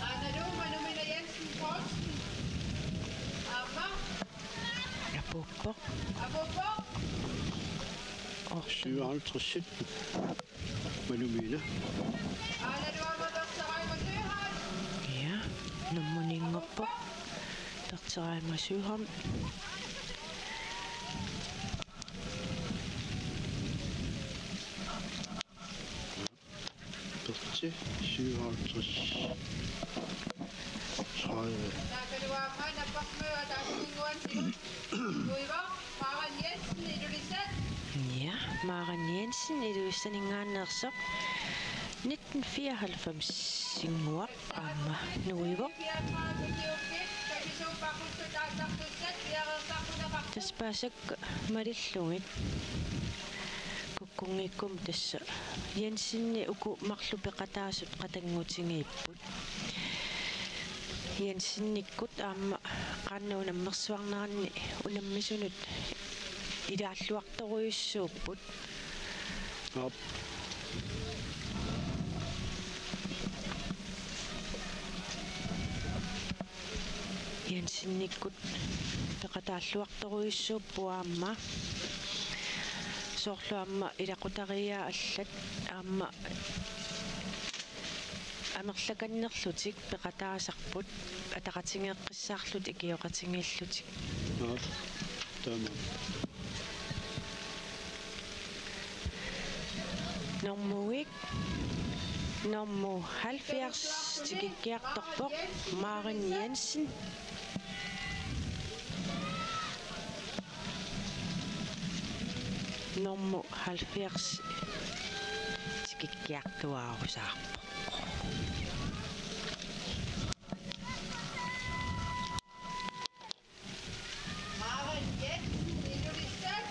Analu Manumina Jensen Poulsen Amma apuuppoq Apuppoq 57 Manumina. Analu Amatorsarimasuhat ja nummuninngorpoq tarteraimasuuham Torti 57 taakaluamma napparmuataasuinguansigut nuivoq Maren Jensen ilulissat ja Maren Jensen iluissaningaanneersoq 1994 singuaq aamma nuivoq piatraakutiukkit takisuupaqquttutaasartussat piareertarpunaqartu таспаасак малиллугит куккунгиккум тасса Jensenни уку марлу пеқатаасут қатангутингииппут Jensenниккут аама qaanna unammersuarnaranni unammisunut илааллуарторуйуссууппут Ap. Jensennikkut пеқатааллуарторуйуссууппуаама соорлуамма илақутариаа аллат аама амерлаканнерлутик пеқатаасарпут атақатингеэққиссаарлут икиоқатингииллутик Tamam. Nummer 70 tikikkiartorpoq Maren Jensen normu 70 tikikkiartuarusaarpo. Maren Jens, Ilulissat.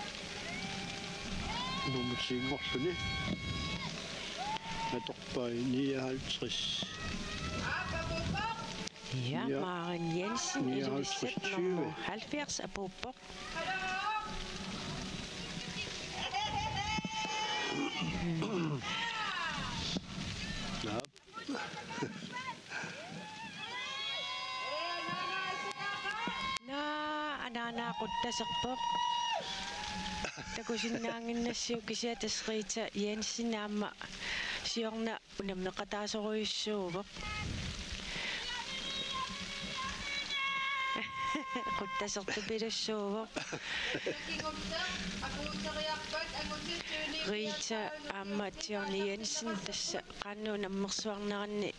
Nummer 10 Atorpai 59. Apapupok. Ja, Ja. Maren Jensen, Ja, Ilulissat 70. nummer 70 Apupok. Hallo. Ja. Na ananaquttasarpoq takusinnaanginnassiu kisiatasriita Jensen aamma siorna unammeqataasoruyussuuvoq quttasertupilussuuvoq Riita aamma tiorni Jensen tassa qannu nammersuarneranni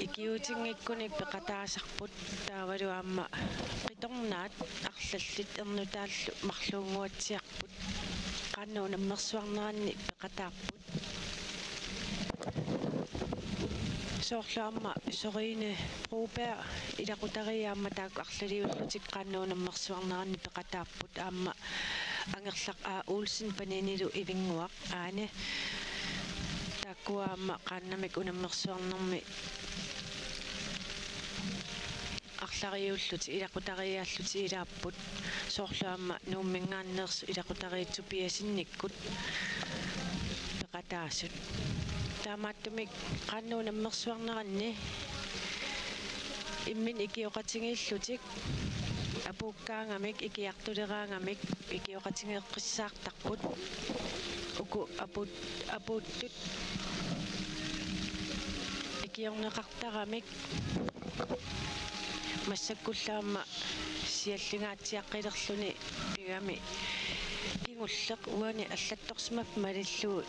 ikiutingikkunik peqataasarput taavalu aamma qitornaat arlallit ernutaallu marluunguatsiarput qannu nammersuarneranni peqataarput soorlaamma Sorine Broberg ilaqutariaamma taakku arlaliullutik qannu nammersuarneranni peqataarput aamma angerlaq A Olsen paninilu ivinguaq aane taakkuaamma qaannamik unammersuarnermi арлариуллути илақутариааллути илааппут соорлуамма нууммингааннерсу илақутариитсу пиасинниккут пеқатаасут таамааттумик қаннуу наммерсуарнеранни иммин икиоқатингииллутик апуккаангамик икиартулераангамик икиоқатингеэққиссаартарпут уку апууттут икиорнеқартарамик массаккуллаама сиаллингаатсиаққилерлүни пигами кингуллеқ уани аллатторсимаф малиллуу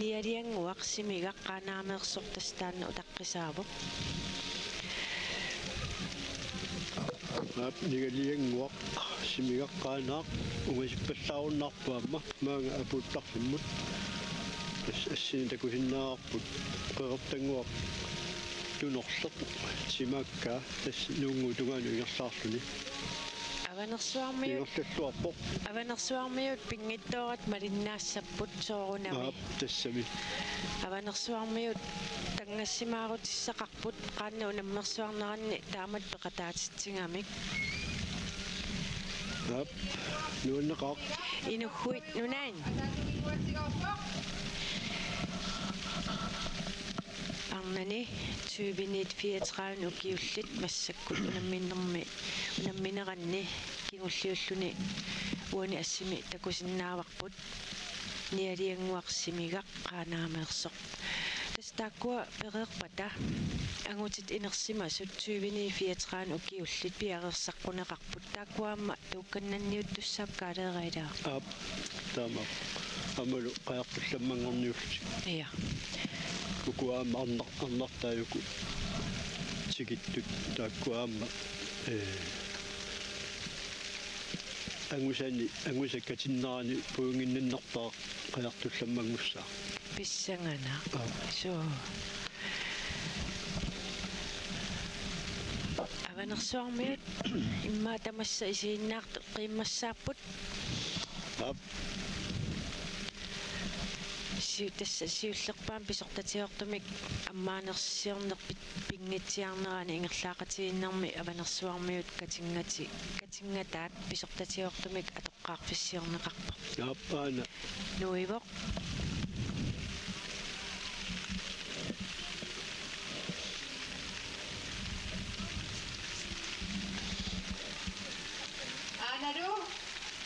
ниалиангуақ симигақ қаанаамеерсортастаанна утаққисаавоқ Ap nigalianguaq simigaqqaanaaq ungasippallaarunnaarpuamma maanga apuuttarfimmut assini takusinnaaarput qeqertanguaq tunorleq simaakkaa tass nuungu tungaanu ingerlaarluni аванерсуармиут аванерсуармиут пингиттоорат малиннаассаппут соорунами aap tassami аванерсуармиут тангассимаарутиссақарпут qaanna unammersuarneranni taamat peqataatitsingamik aap nuunneqaaq inugguit nunaan arnani 2034 ukiullit massakkut unammineranni kingulliulluni uani assimi takusinnaavarput nialianguarsimigaq qaanaameersoq tastaakkua pereerpata angutit inersimasut 2034 ukiullit piareersaqqunеqarput taakkuaamma tuukkannanniuttussaap kaaleerailaa aap taama amalu qaaqullammanngorniullut ja kukuaama arnartaajuku tigittut taakkuaama angusakkatinnaani puunginnartaa qaartullammanngussaa pissangana so avanersuarmiut imma tamassa isiinnaartu qiimmassaaput aap tassa siullerpaam pisortatiortumik ammaanersiornerpit pingitsiarnerani ingerlaaqatiinnermi avanersuarmiut katingataat pisortatiortumik atoqqaarfissiorneqarpa aappaana nuivoq Analu,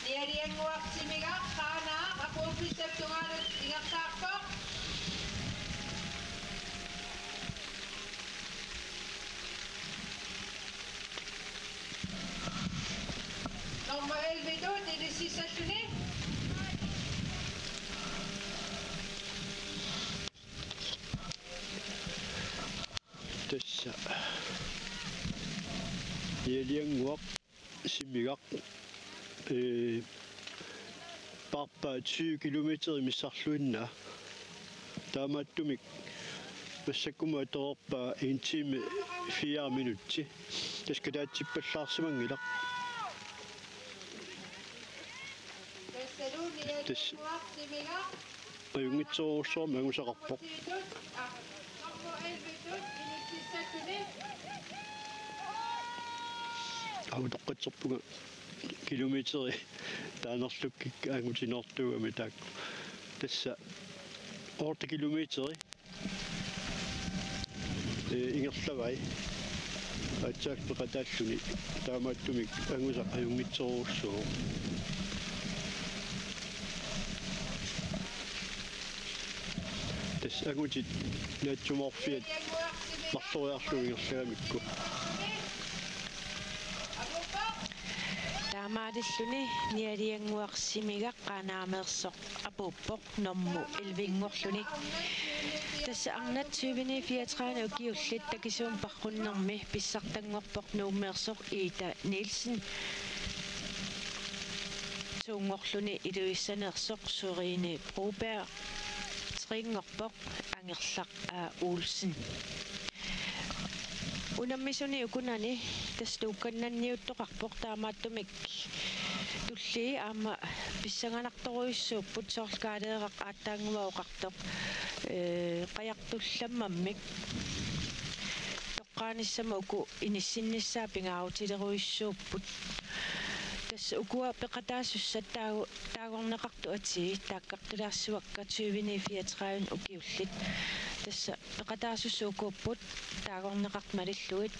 nialianguarsimigaq qaanaaq aquupissaptungaanut ingertaarpoq Norma elvidut ilisissalluni tassa nialianguaq simigaq парпа 20 километри миссарлуинна таамааттумик массаккума аторпа 1 time 4 минутти таскатаатсиппаллаарсимангила тас аюнгитсоорсуарма ангусақарпоқ аутоққатсерпуга километри таанерлуккик ангутинортугами таакку тасса 8 километри ингерлавай атсаак пеқатааллуни таамааттумик ангуса аюнгитсоорсуу тас агутит наатсуморфиат марлориарлугингерлагамикку таамаалиллуни ниалиангуарсимигақ qanaamерсоқ апууппоқ норму илвингорлуни тасса арнат 2034 укиуллит такисуум парруннэрми писсартангорпоқ нууммеерсоқ Ита Нилсен тунгорлуни илуиссанерсоқ Сурine Broberg трингорпоқ ангерлақ Olsen унаммисуни укунани тастуукканнанниуттоқарпоқ таамааттумик тулли аама писсангаларторуиссууппут соорлкаалеэрақ ааттаангуаоқартоқ қаяртулламмаммик тоққааниссама уку иниссинниссаа пингааутилеруиссууппут тас укуа пеқатаасуссат таагорнеқарту ати тааккартулаарсуакка 2034 укиуллит тасса пеқатаасуссуукууппут таагорнеқарт малиллуит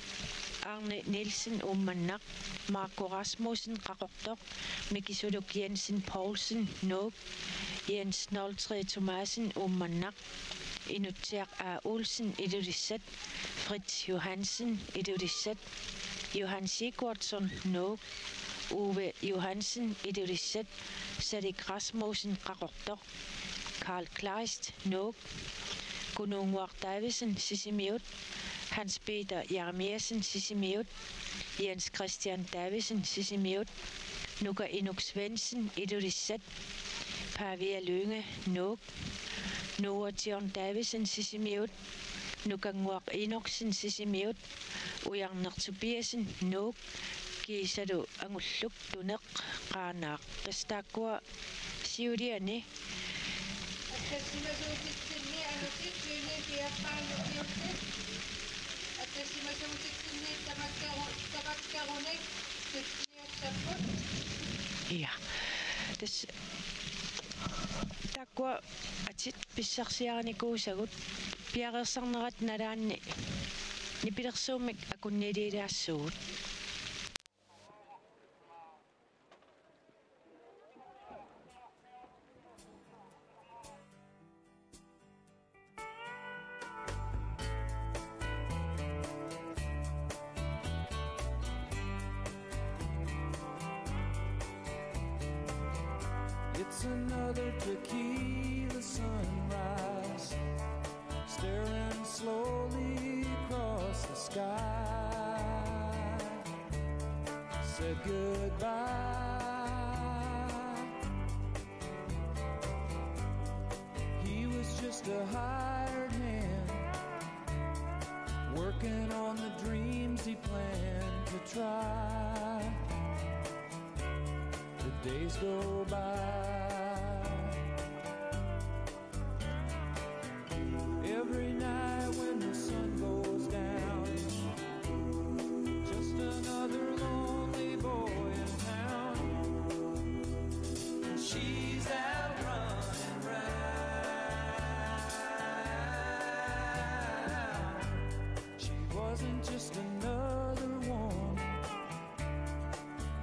Arne Nielsen ummannak, Marco Rasmussen qaqortoq, Mikkisuluk Jensen Poulsen Nuuk, Jens Noltre Thomasen ummannak, Inutsiaq Olsen ilulissat, Fritz Johansen ilulissat, Johan Sigurdsson Nuuk, Uwe Johansen ilulissat, Sadik Rasmussen qaqortoq, Karl Kleist Nuuk, Gunnar Davidsen Sisimiut, Hans Peter Jeremiasen Sisimiut, Jens Christian Davidsen Sisimiut, Nuka Inuk Svendsen ilulissat, Pavia Lynge Nuuk, Noah John Davidsen Sisimiut, Nuka Nguaq Inoksen Sisimiut, Ujarner Tobiasen Nuuk, Kiisadu Angulluk Tuneq Qaanaaq Tastaakkua siuliani Ja, dus takwa atsit pissarsiaranikuusagut piarersarnerat nalaanni nipilersuumik akunnililaassugut It's another tequila sunrise, staring slowly across the sky. Said goodbye. He was just a hired hand, working on the dreams he planned to try. The days go by. Every night when the sun goes down, just another lonely boy in town. And she's out running round. She wasn't just another one,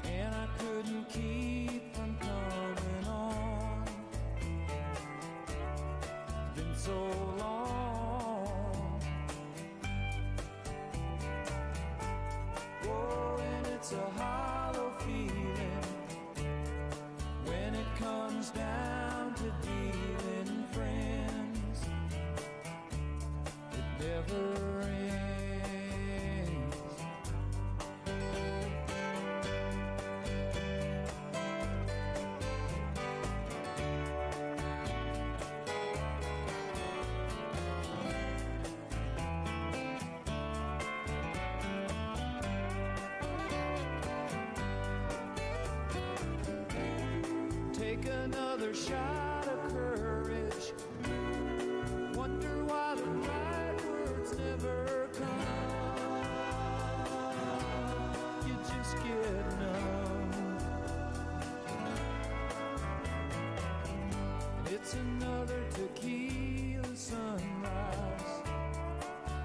and I couldn't keep from coming on. Been so long. It's a hollow feeling when it comes down to dealing friends. It never ends. another shot of courage. Wonder why the right words never come. You just get numb. And it's another tequila sunrise.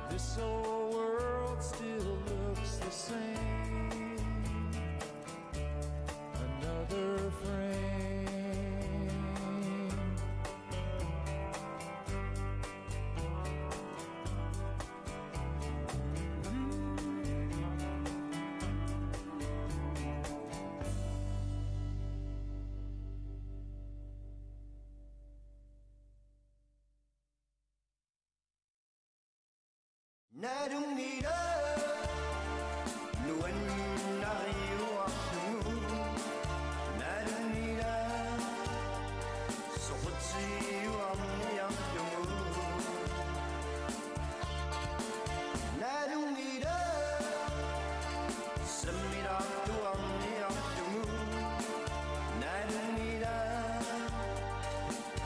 This whole world still looks the same. Another frame. 나름이라 누군 나의 와후 나름이라 소호지 왕양병우 나름이라 습니다 또 왕양병우 나름이라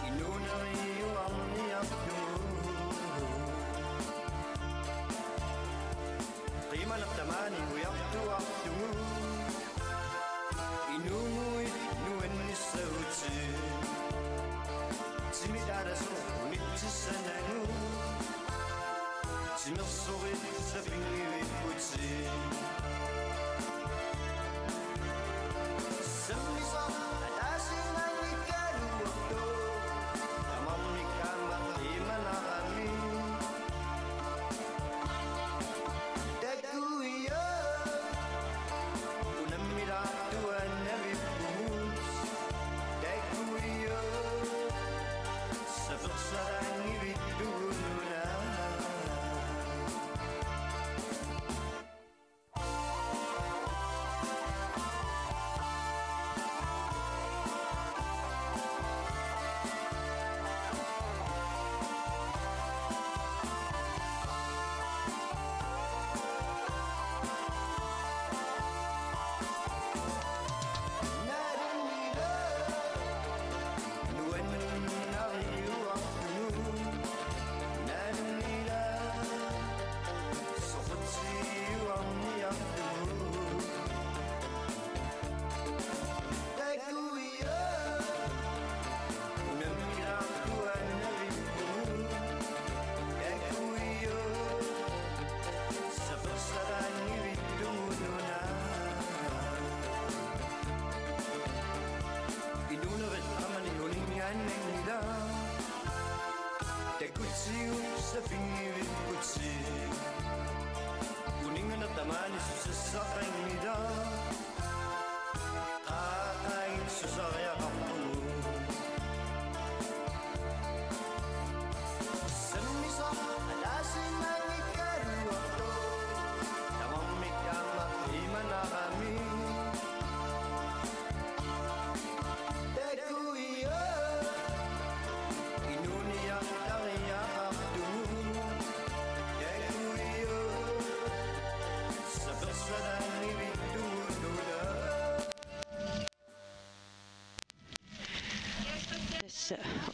이 눈의 왕양병우 قيمة الثماني ويقطع الدموع إنوي نوين الصوت تميد على سوق ونتسنانو تمي الصغير سفيني ويبوتي سمي صح العاسي ما يكارو وقتو تمامي كاما قيمة نغامي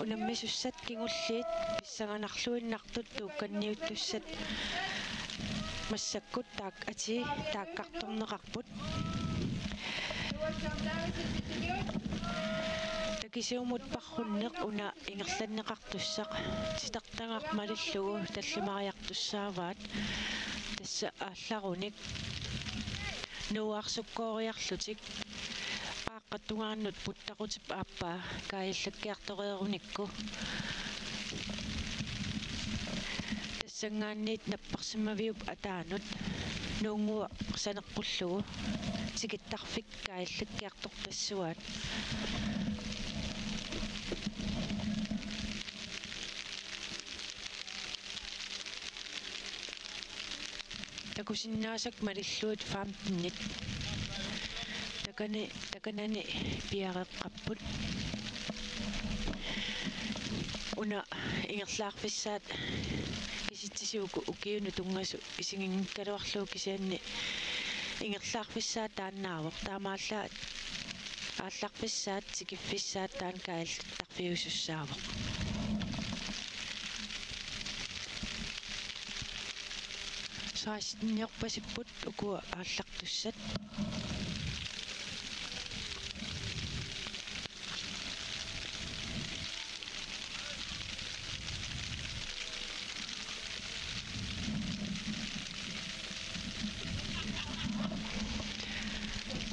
Unamisussat kingulliit pissanganarluinnartut tuukkanniuttussat massakkut taak ati taakkartorneqarput takisiumut parrunneq una ingerlanneqartussaq titartangarmalillugu tallimariartussaavaat tassa aallarunik nuuarsukkooriarlutik qattungaannut puttaqutip aappaa kaayallakkiartoreerunikku tassangaanniit napparsimaviup ataanut nuungua saneqqullugu tikittarfik kaayallakkiartortassuaat takusinnaasak malilluut faamtinnit takanani piareqqapput una ingerlaarfissaat kisitsisuuku ukiunu tungasu isingingkaluarluu kisianni ingerlaarfissaa taannaavoq taamaallaa аалларписсаат сикиффиссаат таан кааллаттарфиусуссаавоқ саастинниорпасиппут укуа ааллартуссат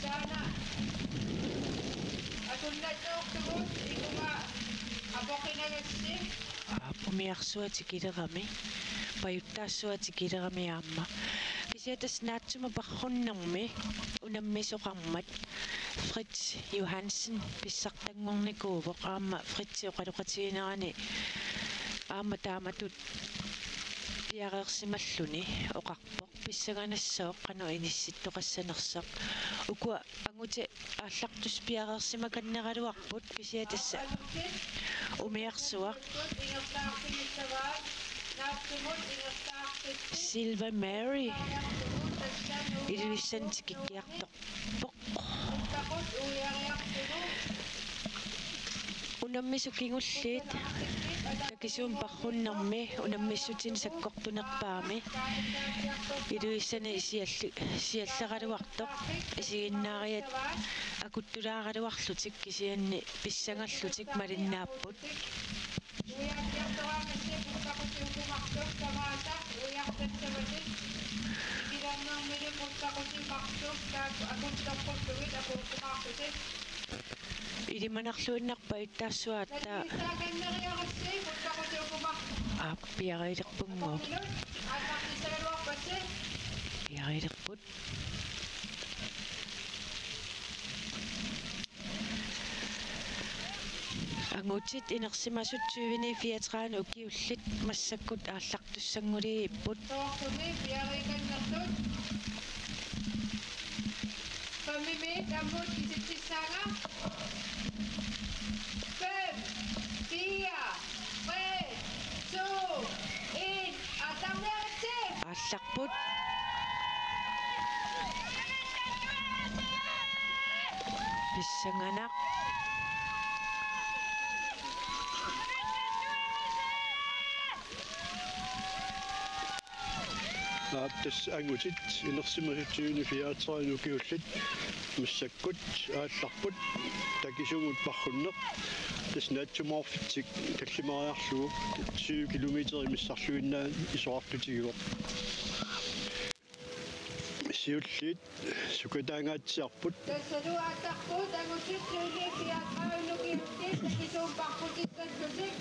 Sana. Atunnatortugut ikuma apoqinagassi. Pumiarsuatikilерами паюттаассуатикилерами аама кисиатас наатсума парруннэрми унаммисоқармат Fritz Johansen писсартангорникуувоқ аама Fritz оқалоқатигинерани аама тааматут пиареерсималлуни оқарпоқ писсаганассаоқ қано инисситтоқассанерсақ укуа ангути ааллартус пиареерсимаканнералуарпут кисиатасса умиарсуақ Silver Mary илуиссантикикиарторпоқ унаммисукингуллиит такисуум парруннэрми унаммиссутин саккортунерпаами илуиссани сиаллералуартоқ исигиннаариат акуттулааралуарлутик кисианни писсангерлутик малиннааппут илиманарлуиннарпа иттаассуаатта ааппиариилерпунгоо пиариилерпут ангутит инерсимасут 2034 укиуллит массаккут ааллартуссангулииппут Familie amut kisitsanga 5 4 3 2 1 атамнерти аалларпут писсанганақ тас ангутит инерсимасутсуини фиаатсарину киуллит массаккут аалларпут такисугут парруннеқ тас наатсумаарфитсик таллимариарлугу 7 километри миссарлуиннаа исоартутигуоқ сиуллит сукатаангаатсиарпут тассалу атарпут агутит сулиапиатрауну киуллит такисуум парпутиссаллутик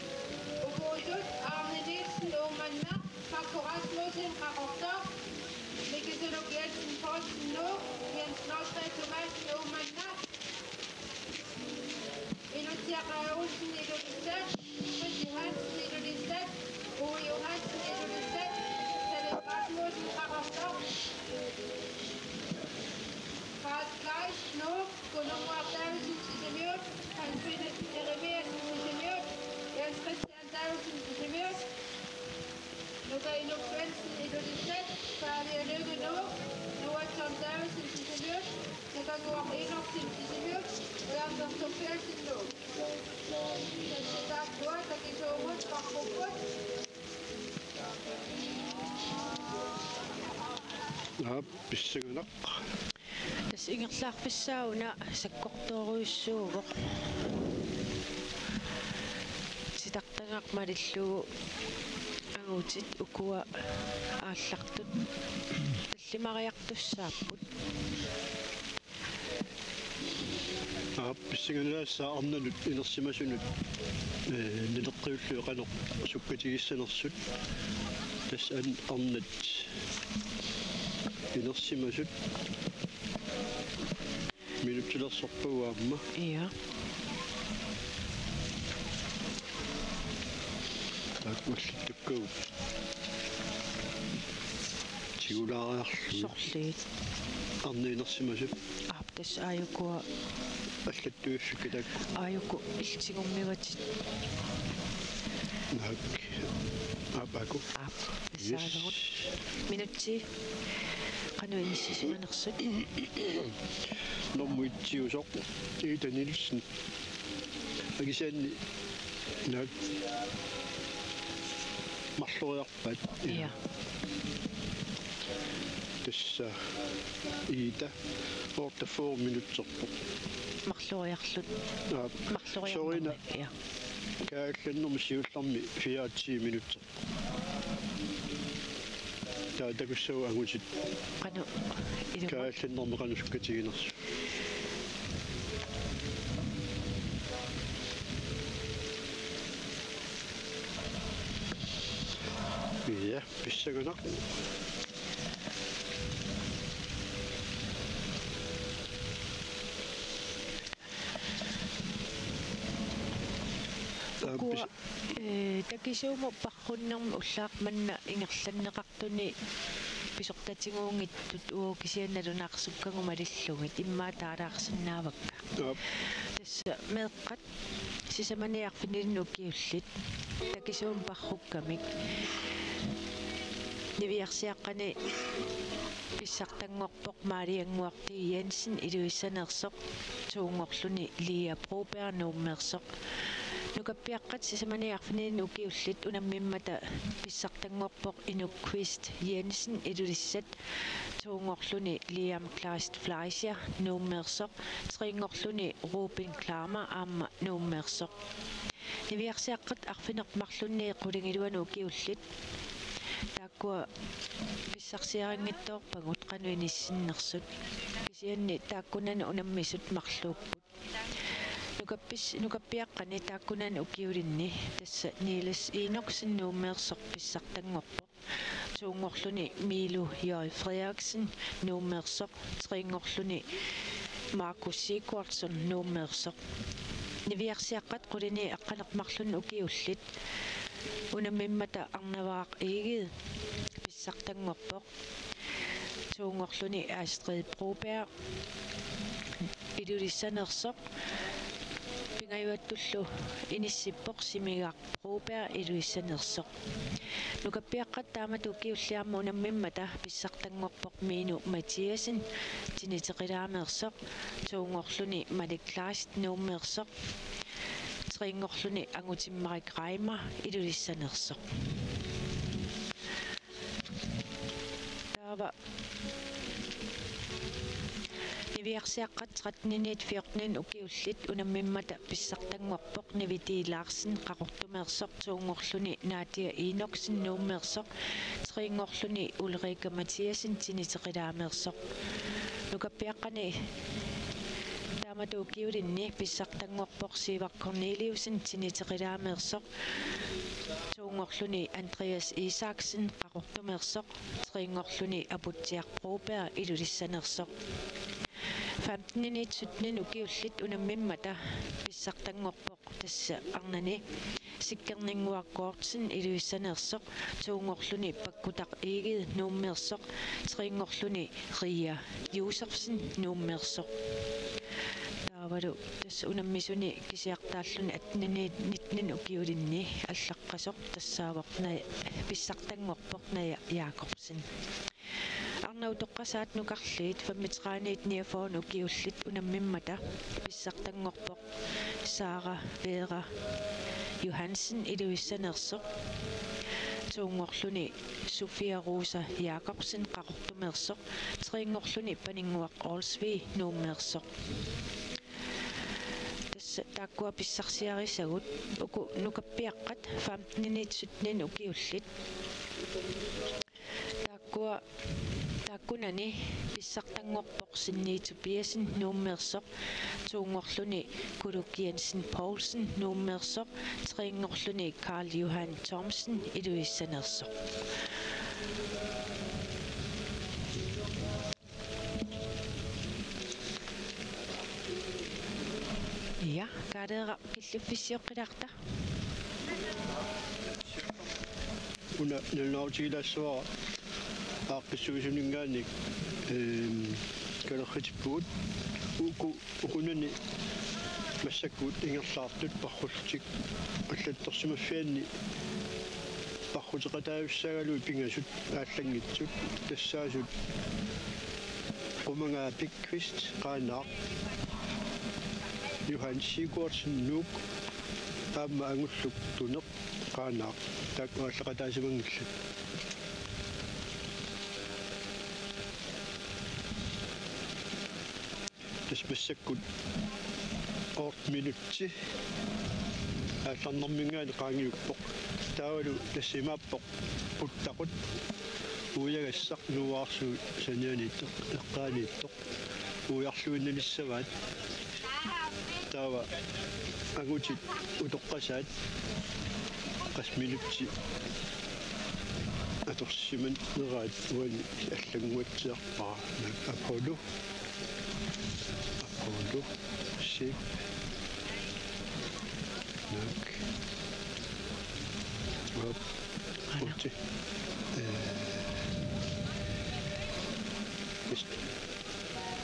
укуусут арнилиссен ууманна Rasmussen Rapporteur, Lekesologiaten Posten no, Jens Nordstein Thomas Lohmann, Elotia Olsen Elolistat, Fritz Johansen Elolistat, Ove Johansen Elolistat, Tadek Rasmussen Rapporteur, Karl Gleich no, Gunnar Davidsen Tisemjøt, Hans Philip Jeremiasen Tisemjøt, Jens Christian Davidsen Tisemjøt, Luca Inokvensen Elolistat, Faria Løkke Nord, Noah Tom Davidsen Tisemjøt, Nekagor Enoksen Tisemjøt, og Anders Topfelsen Nord. Tak for, der gik så rundt fra Krokut. писсаганақ тас ингерлаарписсауна саккорторуйуссуугоқ ситартангақ малиллугу ангутит укуа ааллартут таллимариартуссааппут писсаганалаассаа арнанут инерсимасунут нилеққиуллуэқанеқ суккатигиссанерсут тас арнат инерсимасут минуттилерсорпуаама иа такмаллиттуккуу тигулаариарлу сорлиит арна инерсимасут аптас аюкуа аллаттуйуссуккатак аюку илтигуммиватит нак апаку тассаалагут минутси кануинissисиманерсут нормуитсиусоқ тигитанилсин агисаанни нак марлуриарпат я тасса иита орта 4 минутсерпо марлуриарлут сорина я каалланнэрми сиулларми 4 минутсерпо такуссау агусит кану илу каалланнэрми канусуккатигинерсу я писсагунақ такисуумо парруннэрми уллаақманна ингерланнеқартуни писортатигуунгиттут уукисианналунаарсуккагума лиллугит иммаа таалаарсинаавакка тасса меэққат сисаманиарфинилну киуллит такисуум парруккамик нивиарсиаққани писсартангорпоқ маалиангуарти Янсен илуиссанерсоқ туунгорлуни Лия Пробер нууммерсоқ нукаппиаққат сисаманиарфинилну киуллит унаммиммата писсартангорпоқ инукквист Янсен илулиссат туунгорлуни Лиам Класт Флайшер нууммерсоқ трингорлуни Рубин Клама аама нууммерсоқ нивиарсиаққат арфинермарлунни қулингилуану киуллит тааккуа писсарсиарангиттоорпагут кануиниссиннерсут кисианни тааккунана унаммисут марлууппут нукаппиаққани тааккунана укиулинни тасса нилас иноксиннууммеерсоқ писсартангорпо туунгорлуни Милу Йой Фредериксен нууммеерсоқ трингорлуни Маркус Сигвардсон нууммеерсоқ нивиарсиаққат қулини аққанермарлун укиуллит унаммиммата арнаваақ игид писсартангорпоқ туунгорлуни Астрид Пробер илулиссанерсоқ пингаюаттуллу иниссиппоқ симигаақ Пробер илулиссанерсоқ нукаппиаққат таамату киуллиарма унаммиммата писсартангорпоқ Мину Матиасен тинитеқилаамерсоқ туунгорлуни Малик Класт нууммерсоқ трингорлуни Агутиммарик Райма илулиссанерсоқ таава нивиарсиаққат 13-14 укиуллит унаммиммата писсартангорпоқ Нивити Ларсен қақортумерсоқ туунгорлуни Надия Иноксен нууммерсоқ трингорлуни Улрика Матиасен тинитеқилаамерсоқ нукаппиаққани таамату киулинни писсартангорпоқ Сивар Корнелиусен тинитеқилаамерсоқ туунгорлуни Андреас Исааксен қақортумерсоқ трингорлуни Апутсиар Пробер илулиссанерсоқ 15-17 укиуллит унаммиммата писсартангорпоқ тасса арнани сиккернингуаккоортсен илуиссанерсоқ туунгорлуни паккутақ игид нууммерсоқ трингорлуни Рия Юсерсен нууммерсоқ таавалу тасса унаммисуни кисиартааллуни 18-19 укиулинни аллаққасоқ тассаавоқ на писсартангорпоқ ная Якобсен арнаутоққасаат нукарлиит 35-49 укиуллит унаммиммата писсартангорпоқ Сара Вера Johansen илуиссанерсоқ туунгорлуни София Роса Якобсен қақортумерсоқ трингорлуни панингуақ Олсви нууммерсоқ тасса тааккуа писсарсиарисагут уку нукаппиаққат 15-17 укиуллит тааккунани писсартангорпоқ синниитупиасен нууммерсоқ туунгорлуни Кулукиансен Поулсен нууммерсоқ трингорлуни Карл Johan Thomsen илуиссанерсоқ я кадера киллиффиссиоққиларта уна нэлнаутилассуа ааққиссуисунингаани калерхитиппугут укунани массаккуут ингерлаартут парруллутик аллатторсимаффианни пархутеқатаависсагалу пингасут ааллангитсут тассаасут уманга пикквист qaanaa Johan Sigurdsen nuuk таама ангуллук тунеқ qaanaa таак ааллақатаасимангилла таспассаккут 8 минутти аалларнэрмингаани qaangiuppoq таавалу тассимааппоq puttaqut уягассақ нуаарсуу санианиттоқ эққааниттоқ уярлуиннанissavaat таава агутит утоққасаат 8 минутти аторсиман нераат уани аллангуатсиарпаа Apollo ship look up okay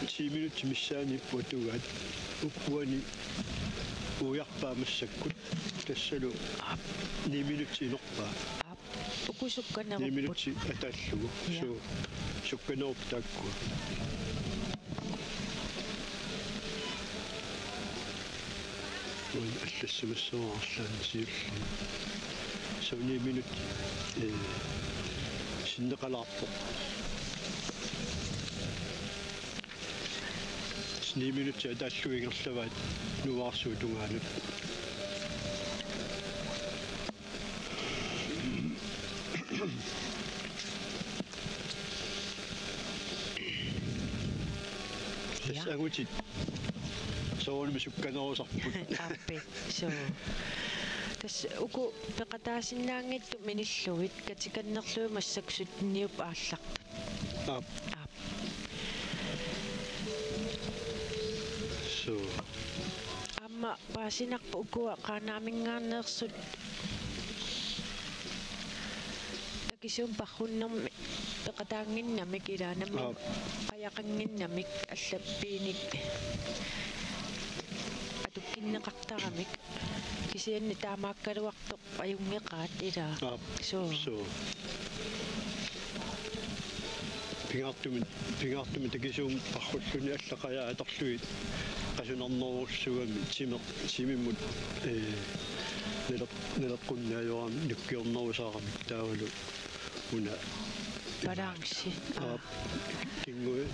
10 minuutti missaani putugat uppuani ujarpaamassakut tassalu 9 minuutti inorpaa ukusukkanera 9 minuutti ataallugu so sukkaneruptaakku аллассамассуарлаан сиулли 7 минут синнеқалаарпо 9 минут атааллуингерлаваат нуаарсуу тунгаанут агутит соорми сукканерусарпут аппи so тас уку пеқатаасиннаангитту миниллугит катиканнерлуи массаксутниуп ааллартут ап so амма паасинарпа укуа qaaнаамингаарнеерсут такисуум пархуннэрми пеқатаангиннамик илаанамми qajaqanginnamik аллаппииник атуккиннеқартарамик кисианни таамааккалуартоқ аюнгеқаат илаа so пингартумит такисуум пархуллуни аллақая аторлуит qasunernerussugami timimmut нелеққуннаажорами нуккиорнерусаарамик таавалу уна баланси кингуи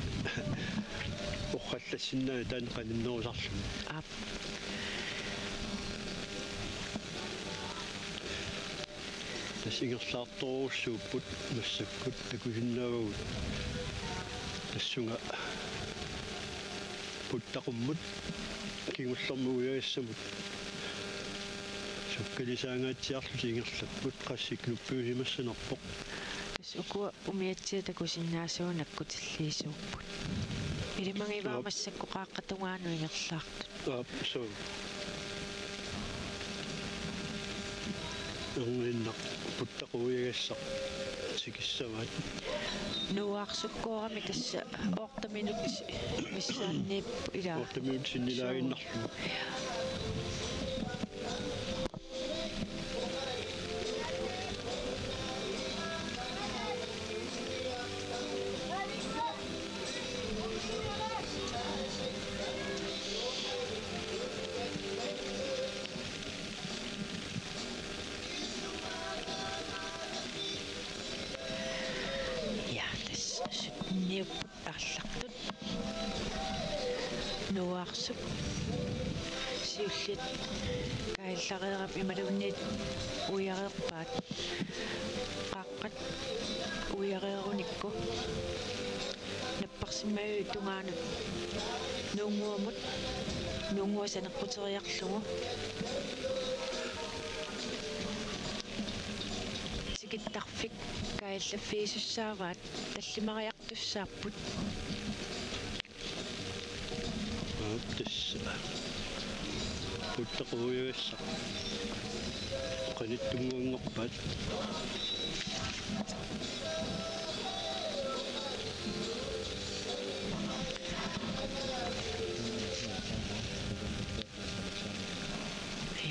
оққаллассиннаа таан қаниннерусарлу тасигерлаарторуссууппут массаккут такусиннаагагут тассунга puttaqumмут кигуллэрмуяассамут суккалисаангаатсиарлу сингерлаппут qassik nuppuusimassanerpoq тас укуа умиатсиа такусиннаасуунаккутиллиисууппут илимангиваамассакку qaаққатунгаану ингерлаартут so унгиннақ puttaqуягассақ сикиссаваат нуаарсуккоорами тасса 8 минут миссааннип илаа 8 минут синнилаагиннарлу арлартут нуаарсуп сиуллит каиллареерап ималуунниит уяреерпаат qaqqat уярееруникку наппарсиммаю тунгаанут нунгуамут нунгуасанеққутериарлугу сикиттарфик каиллаффиисуссааваат таллимариартуссааппут тасса puttaqуяасса qanittungangorpat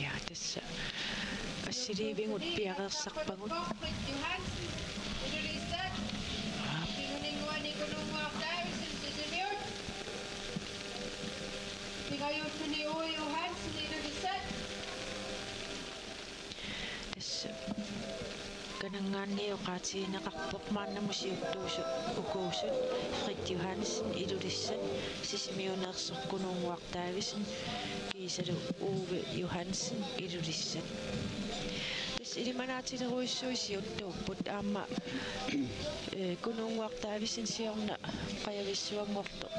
ja tassa Ilivingut piaqersarpagut. Johansen. Ilulisat. Tinguninguani kununguartaavisin sisimiut. Tigayuttuni Ove Johansen ilulisat. Tässä kanangaanni oqaatiinaqarpoq maannamusiuttuusu ukuusut Frit Johansen ilulissat sisimiuneersorkunuunguartaavisin kiisalu Ove Johansen ilulissat. Tässä ilimanaatileruissuisiuttuupput aamma kunuunguartaavisin siorna qajavissuangortoq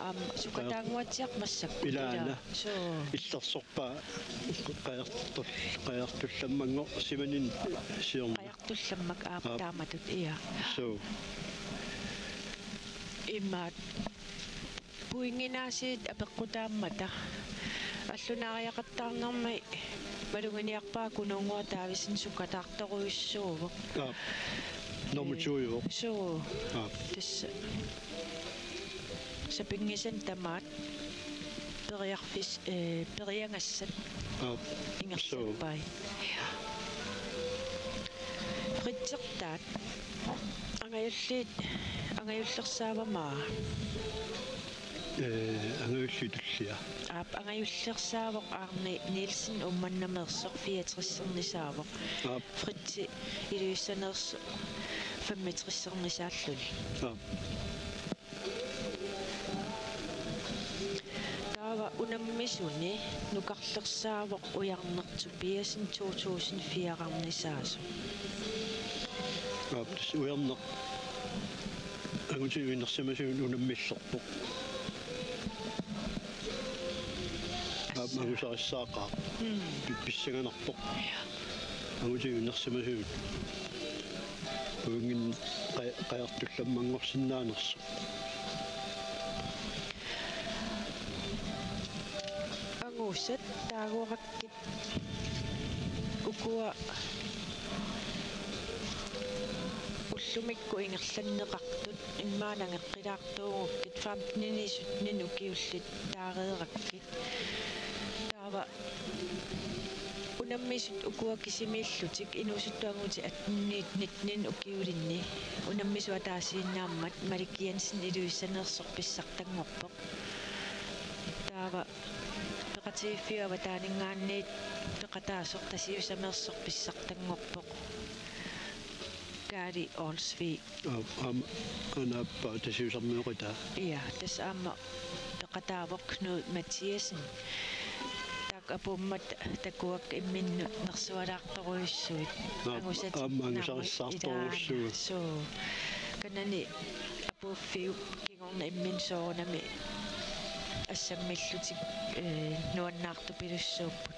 aamma sukataanguatiaq massakku Ilaana. so Иллерсорпаа qajartullammango simanin siorna. qajartullammak aaptaamatut ia So immaat puinginaasiit apeqqutaammata аллунариақаттаарнэрмай малугиниарпаа кунунгуатаависин сукатаарторуиссууво нормучуйо so тасса сапингисан тамаат периарфис периангассат ингерсаппай фритсертаат ангаюллерсаавамаа ангаюллитуллиа ангаюллерсаавоқ аарни Nielsen умманнамерсоқ 64-нисаавоқ фритси илуиссанерсо 65-нисааллули таава унаммисуни нукарлерсаавоқ уярнерту пиасин 2004-нисаасо тас уярнер агутиуинерсимасуун унаммиллерпоқ магусариссаақаа писсаганарпоқ агутиуинерсимасуун унгин qajartullammanngorsinnaanерсо ангуусат таагуараккит укуа уллумикку ингерланнеқартут иммаанангеққилаартуугуккит 15-нисутнин укиуллит таареераккит таава унаммисут укуа кисимииллутик инусуттуангути атнниит нитнин укиулинни унаммисуа таасииннааммат маликкиансин илуиссанерсор писсартангорпоқ таава пеқатииффиава таанингаанниит пеқатаасор тасиусамерсор писсартангорпоқ Gary Olsvi анаппа тасиусармиоқита ja тас аама пеқатаавоқ Knud Mathiasen апуммат такуак имминну нерсуалаарторуиссуит ангусариссаарторуссуу so канани апуффиу кигорна иммин соонами ассаммиллутик нуаннаарту пилуссууппут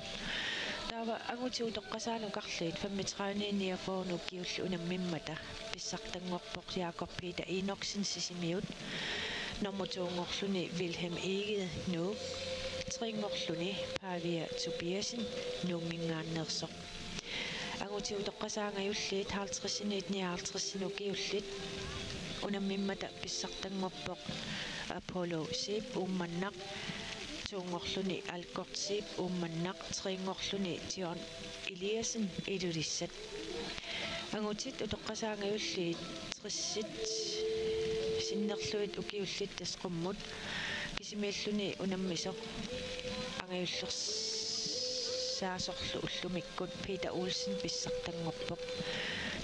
таава агутиу тоққасаану карлиит 35-ниафоonu киуллу унаммиммата писсартангорпоқ Jakob-Peter Enoksen сисимиут нормутуунгорлуни Wilhelm Egede nu Tringorluni Pavia Tobiasen nungingaannersoq agutigu toqqasaangajulliit 50-59 unammimmata pissartangorpoq Apollo Sip ummannaq tuungorluni Algort Sip ummannaq Tringorluni Tion Eliasen ilulissat agutit utoqqasaangajulliit trissit sinnerluit ukiullit tasqummut кисимиаллуни унаммисоқ ангаюллерсаасорлу уллумиккут Peter Olsen писсартангорпоқ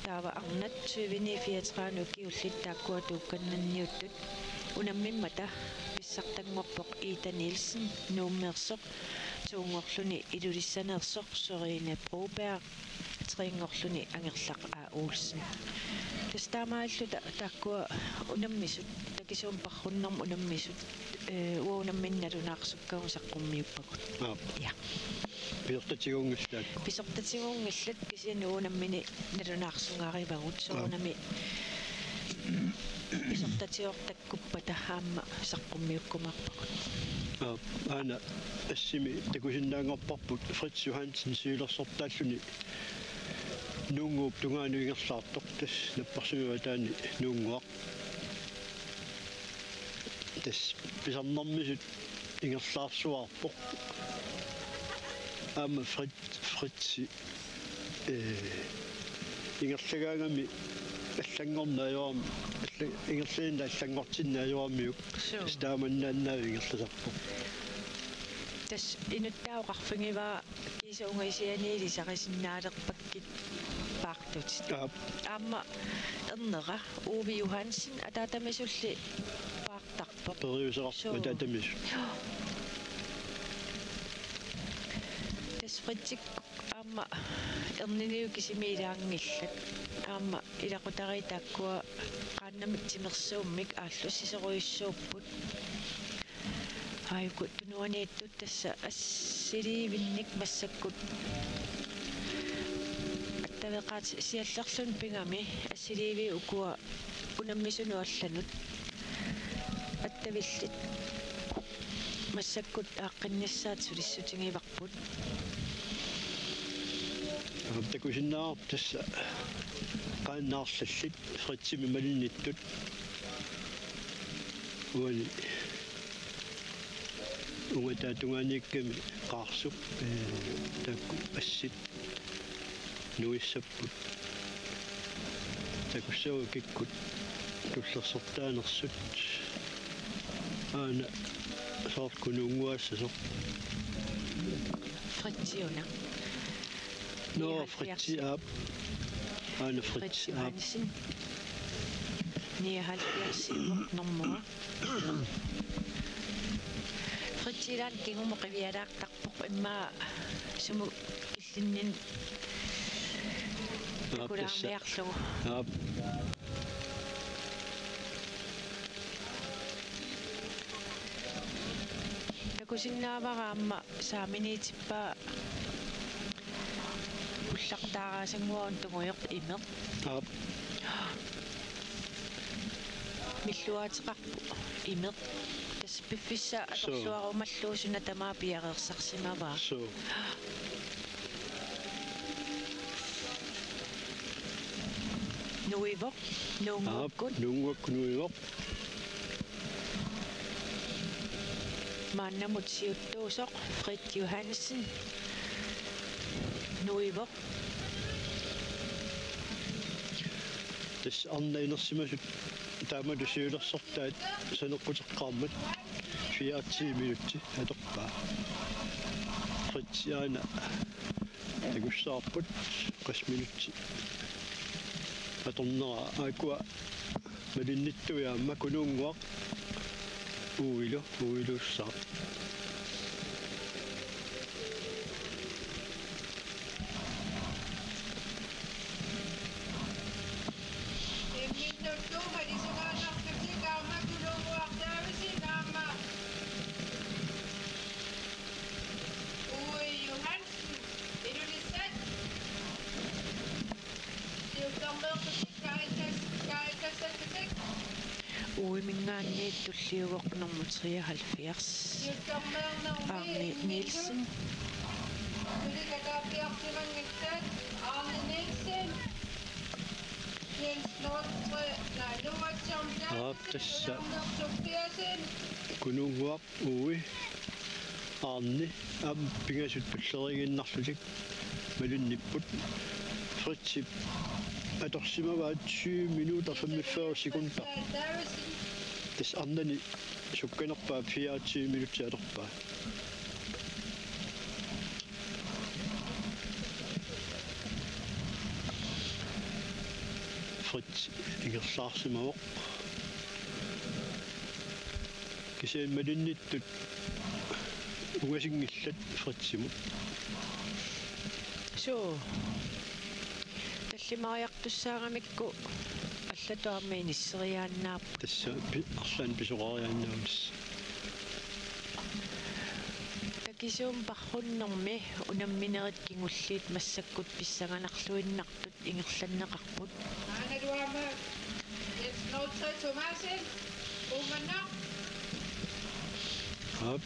таава арнат 2034 киуллит тааккуатуукканнанниуттут унаммиммата писсартангорпоқ Ida Nielsen нууммерсоқ туунгорлуни илулиссанерсоқ Sørine Broberg трингорлуни ангерлақ Olsen тастаамааллута тааккуа унаммисут такисуум парруннэрму унаммисут уунамминналунаарсуккагусаққуммиуппагут я писортатигунгиллат кисиану уунаммини налунаарсунгааривагут соонами писортатиортаккуппата хаамма саққуммиуккумаарпагут ана ассими такусиннаангорпарпут Fritz Johansen сиулерсортааллуни нунгууп тунгааnuingерлаартоқ тас наппарсугуатаани нунгуақ тас писарнэрмисут ингерлаарсуарпоқ аама Fritzi ингерлагаангами аллангорнаажорами ингерлаинда аллангортиннаажорамиук стааманнааннаави ингерласарпо тас инуттаоқарфигиваа кисаунгасианиили сақисиннаалерпаккит paartut аама эрнера Уви Юхансен атаатамисулли paartarpo периусеқарпа атаатамис тас фритик аама эрнилиу кисимилаангиллат аама илақутари тааккуа qaannamik тимерсууммик ааллуссисеруйуссууппут айку тунуанииттут тасса ассиливинник массаккут аттавеқаат сиаллерлун пингами ассиливи укуа унаммисунуалланут аттавиллит массаккут ааққиннассаат сулиссутингиварпут такусиннаар тасса qaannaarlallit fritsimi malinnittut уани унгатаатунганиикками qaarsup таакку ассит нуиссаппут такуссау киккут туллерсортаанерсут аана сааркунунгуассасо фритсиуна но фритсиап аана фритсиап ниахалиарсиммо нормуа фритсилан кингумоқивиалаартарпоқ иммаа суму иллиннин такулаарниарлугу ап такусиннаавараама сааминитиппаа уллартаараасангуаун тугуйоқ имеқ ап миллуатеқарпу имеқ тас пиффисса аторлуарумаллуусуна тамаа пиареерсарсимаваа so нуиво нунгуккут нунгуккунуиво мааннамут сиуттуусоқ Фрит Юхансен нуиво тас арнаинерсимасут таамалу сиулерсортаат санеққутеққармат 40 минутти аторпаа фритсиана тагуссаарпут 3 минутти аторнера аакуа малинниттуяамма кунуунгуақ уилуссаа уимингаанниит туллиугоқнэрму 73 Arne Nielsen тасса кунуунгуақ уи Arne ам пингасут пуллеригиннарлутик малунниппут фритсип аторсимаваат 20 минутер 45 секундер тас арнани сукканерпаа 24 минутти аторпаа фритс игерлаарсимавоқ кисeen малунниттут угасингиллат фритсиму so таллимариартуссаагамикку аллатуармииниссериааннаап тасса арлаан писоқариааннаамис такисуум парруннэрми унамминерит кингуллиит массаккут писсаганарлуиннартут ингерланнеқарпут аналуама есноутсай томасен уманна ап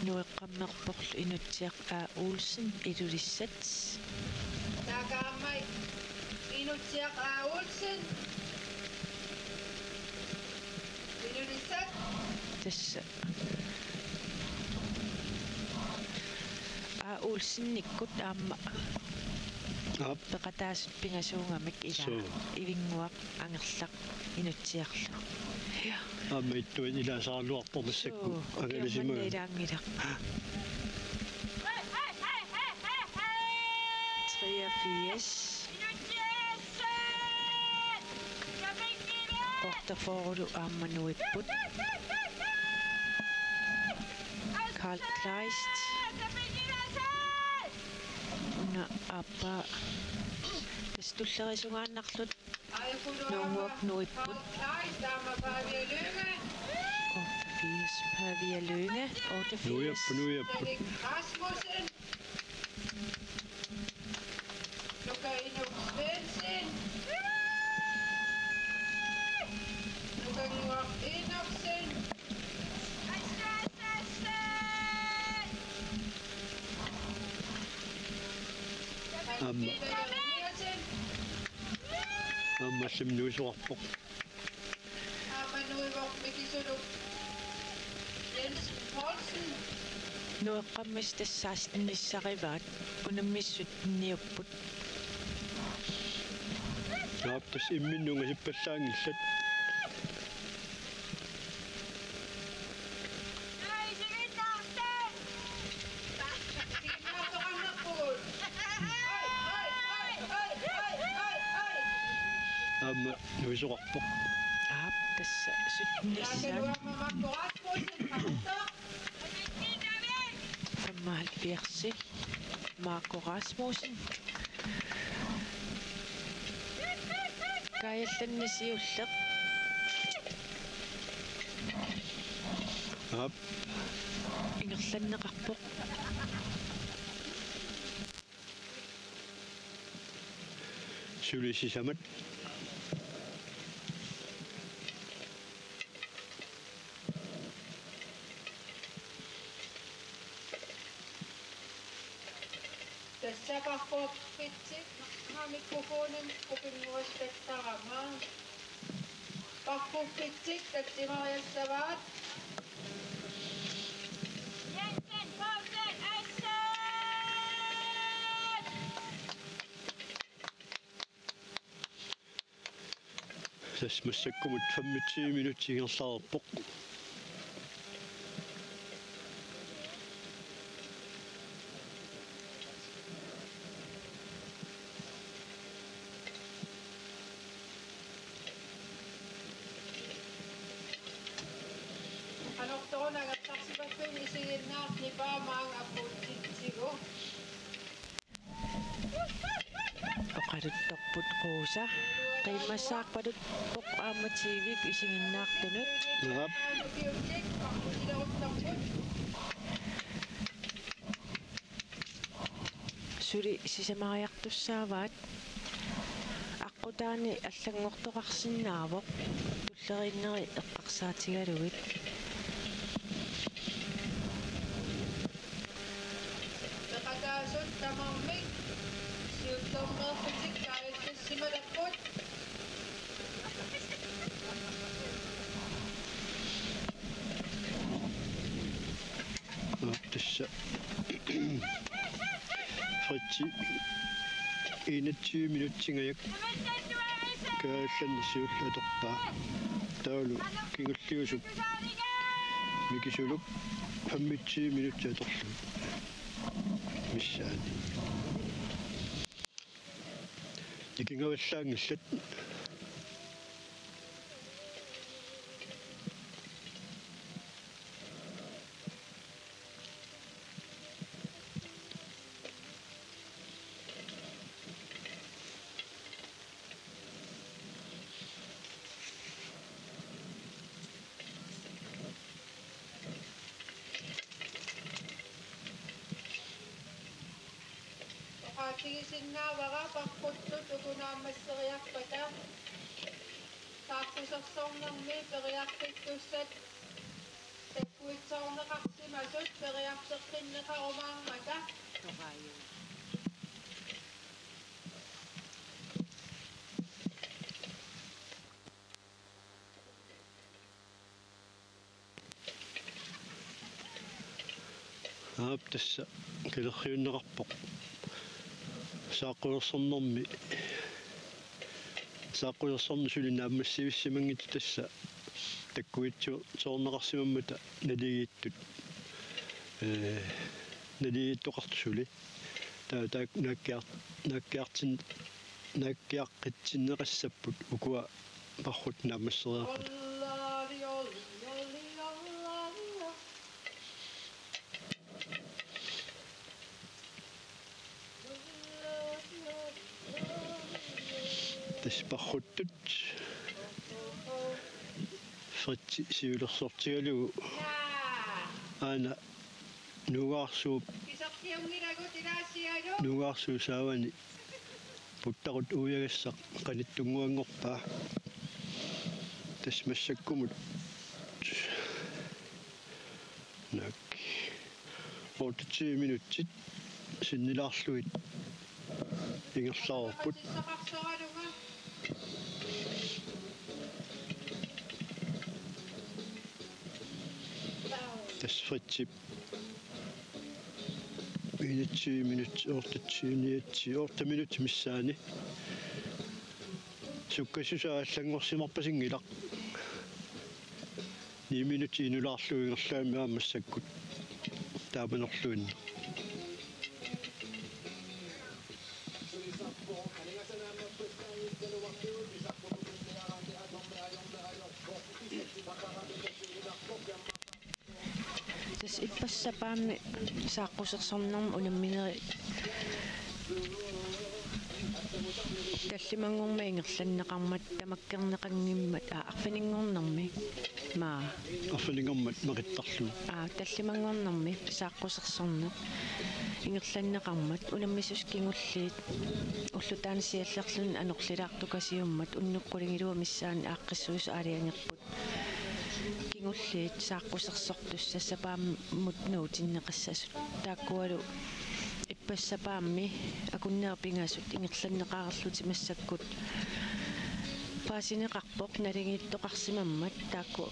нуэққаммерпорлу инутсиақ Олсен илулиссат тагаамай инутсиақ Олсен Inulisat. Tässä uulsinnikkut aamma Ap peqataasut pingasuungamik ila ivinguaq angerlaq inutsiarlu. Ja. Amittuin ilasaarluarpo massakku angalisimaga. Ilaangilaq. 83 Ortaforlu aammanuipput Karl Kleist una appa tastullerisugaannarlut nuunguak nuipput 88 Pavia Lønge 88 Nuiappu. Rasmussen. Lukaino Svensson. Lukaino Enoksen. Amma. Amma simnuisuarpoq. Amanuivok Mikisuluk. Jens Poulsen. nueqqammis tassaastinissarivaat unamissut niupput Naaptas imminnunga sippallaangillat. Amma nuisuarpoq. aap tassa sutnissaat fammaal fiersi Marco Rasmussen kaayallannisiulleq Ap ingerlanneqarpoq sulisisamat. Tässä pakkoopitsi. Mikrofonen kopinnuastettaramaan. Pakkoopitsi tattimarjassavaat. Tässä massakkumut 5 minuuttiingerlaarpoq. Anortorun agattarsipattun isiginnaarni paamaang appuutitsigu. oqaluttorput quusa qiimmassaarpalut poq aamatiivik isinginnaartunut Ap Piutik pakkutiloruttarput. suli sisamariartussaavaat aqqutaani allangortoqarsinnaavoq tullerinneri eqqarsaatigaluit Peqataasut tamarmik. Siuttornerputik kaajattassimalapпут. tässä Fritsi 21 minuuttingajak kaallannissiullatorpaa taalu kingulliusuk mikisuluk 5 minuuttia torlu missaani ikingavallaangillat Qaatigisinnaavara paqqutlut ukunaammasseriarpata. Taaqqusersornermi periartikkussat takkuitsorneqarsimasut periarseqqinneqarumaarmata. тасса килерриуннеқарпоқ сааққуерсорнэрми сааққуерсорни сулинааммассивиссимангит тасса таккуитсу соорнеқарсимаммата налигииттут налигииттоқартусули таак нааккиаққитсиннеқассаппут укуа паррут наамассериарпут парруттут фритси сиулерсортигалугу аана нугаарсуу саавани путтарут уягассақ каниттунгуангорпаа тасмассаккумут нак 80 минутит синнилаарлуит ингерлаарпут тасфритсип 20 минут 80 минут миссаани суккасусааллангорсимарпасингилақ 9 минут инулаарлуингерлаами аамассаккут таапанерлуинна тас иппассапаами сааққусерсорнэрм унамминери таллимангорма ингерланнеқармат тамаккернеқангиммат арфинингорнэрми маа арфинингормат мақиттарлу таллимангорнэрми сааққусерсорнеқ ингерланнеқармат унаммисус кингуллиит уллутаанисиаллерлун анерлилаартукасиуммат уннуккулингилуа миссаани ааққиссуис аалиангерпут кингуллиит сааққусерсортус сассапааммут нуутиннеқассасут тааккуалу иппассапаамми акуннеерпингаасут ингерланнеқаарлути массаккут паасинеқарпоқ налингиттоқарсимаммат таакку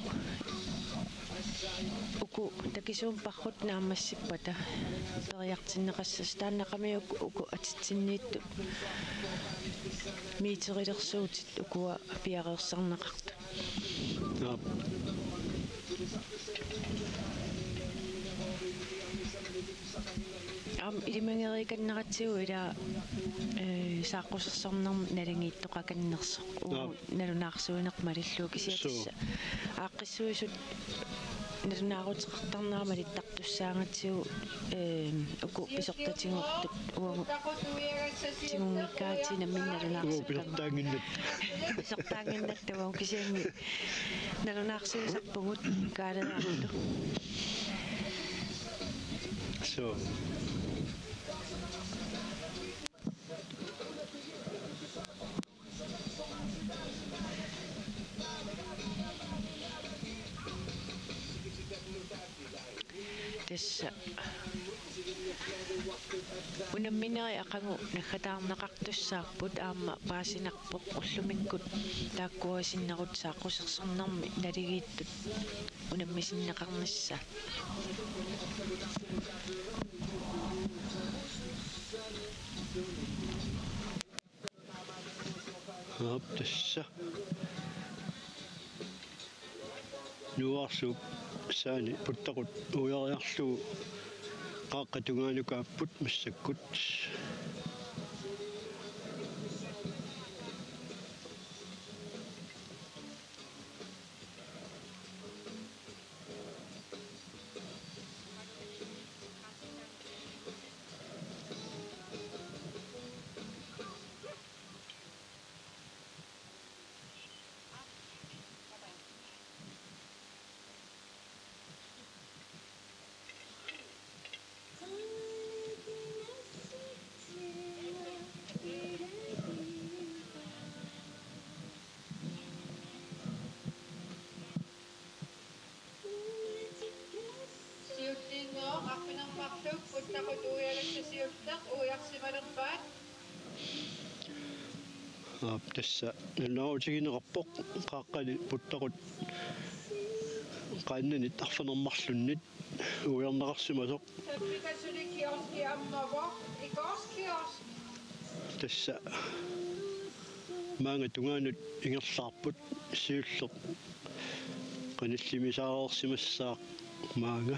уку такисуум паррут наамассиппата периартиннеқассас тааннақамиук уку атитсинниитту миитерилерсуутит укуа пиареерсарнеқарту илимангериканнератсигу ила сааққусерсорнэрм налингииттоқаканнерсо налунаарсуинеқ малиллуу кисиатисса ааққиссуисут налунаарутеқартарнерама литтартуссаангатсигу уку писертатингортут уагу тигунгиккаати намминналунаарсаккама писертаангиннаттуагу кисианни налунаарсуисарпугут каалераарту so тасса унамминери ақангу наггатаарнеқартуссаарпут аама паасинарпоқ уллумиккут тааккуасиннерут сааққусерсернэрми налигииттут унаммисиннеқарнissaа тасса нуарсуп саани путтақут уяриарлугу qaqqatugaanukaapput massakkut тасса налаутигинеқарпоқ қааqqали путтақут qaannani tarfanermarlunnit uiarnaqarsimasoq tassa maanga tungaanut ingerlaarput siulleq qanillimisaarorsimassaaq maanga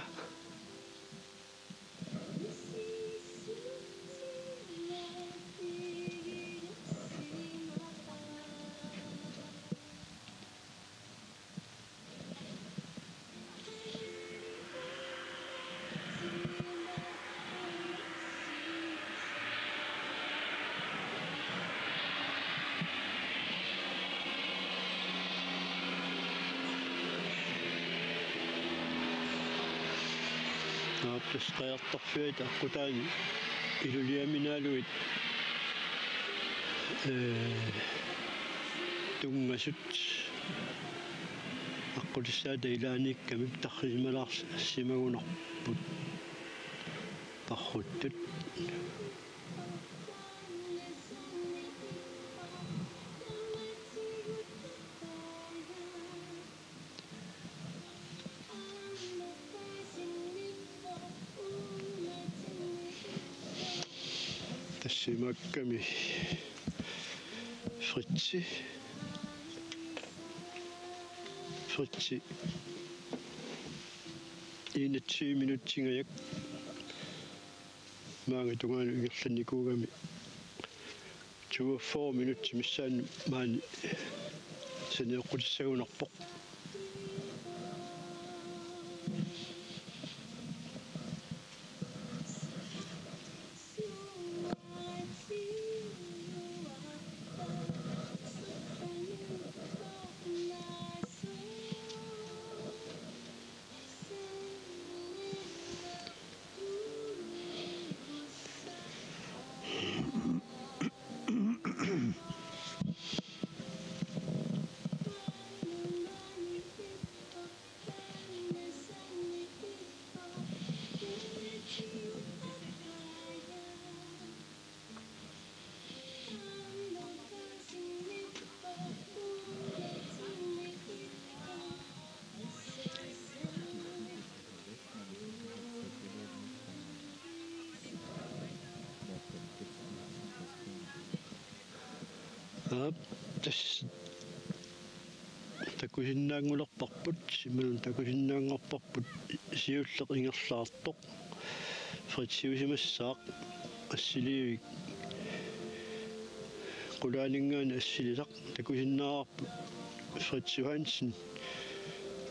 tasqajartarfiat aqutaani iluliaminaaluit tungasut aqulissaata ilaanikkamik tarrisimalaarsimagunarput parruttut tassimakkami Fritzi ina 10 minuutsingayak maanga tungaanu ingerlannikuugami 24 minuutsi missaan maani saneeqqutissagунarpoq tas takusinnaangulerparput simalun takusinnaangarparput siulleq ingerlaartoq fritsiusimassaaq assiliivik qulaaningaani assilisaq takusinnaarparput Fritz Johansen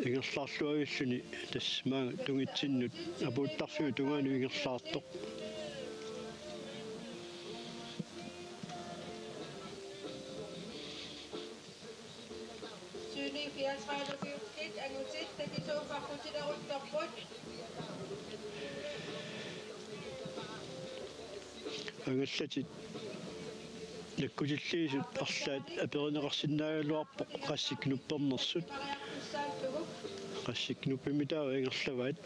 ingerlaarluagiulluni tasmaanga tungitsinnut apuuttarfiu tungaanu ingerlaartoq angallatit nakkusilliisut арлаат аперинеқарсинаагалуарпоқ qassikknuppernersut qassikknuppimitaava ingerlavaat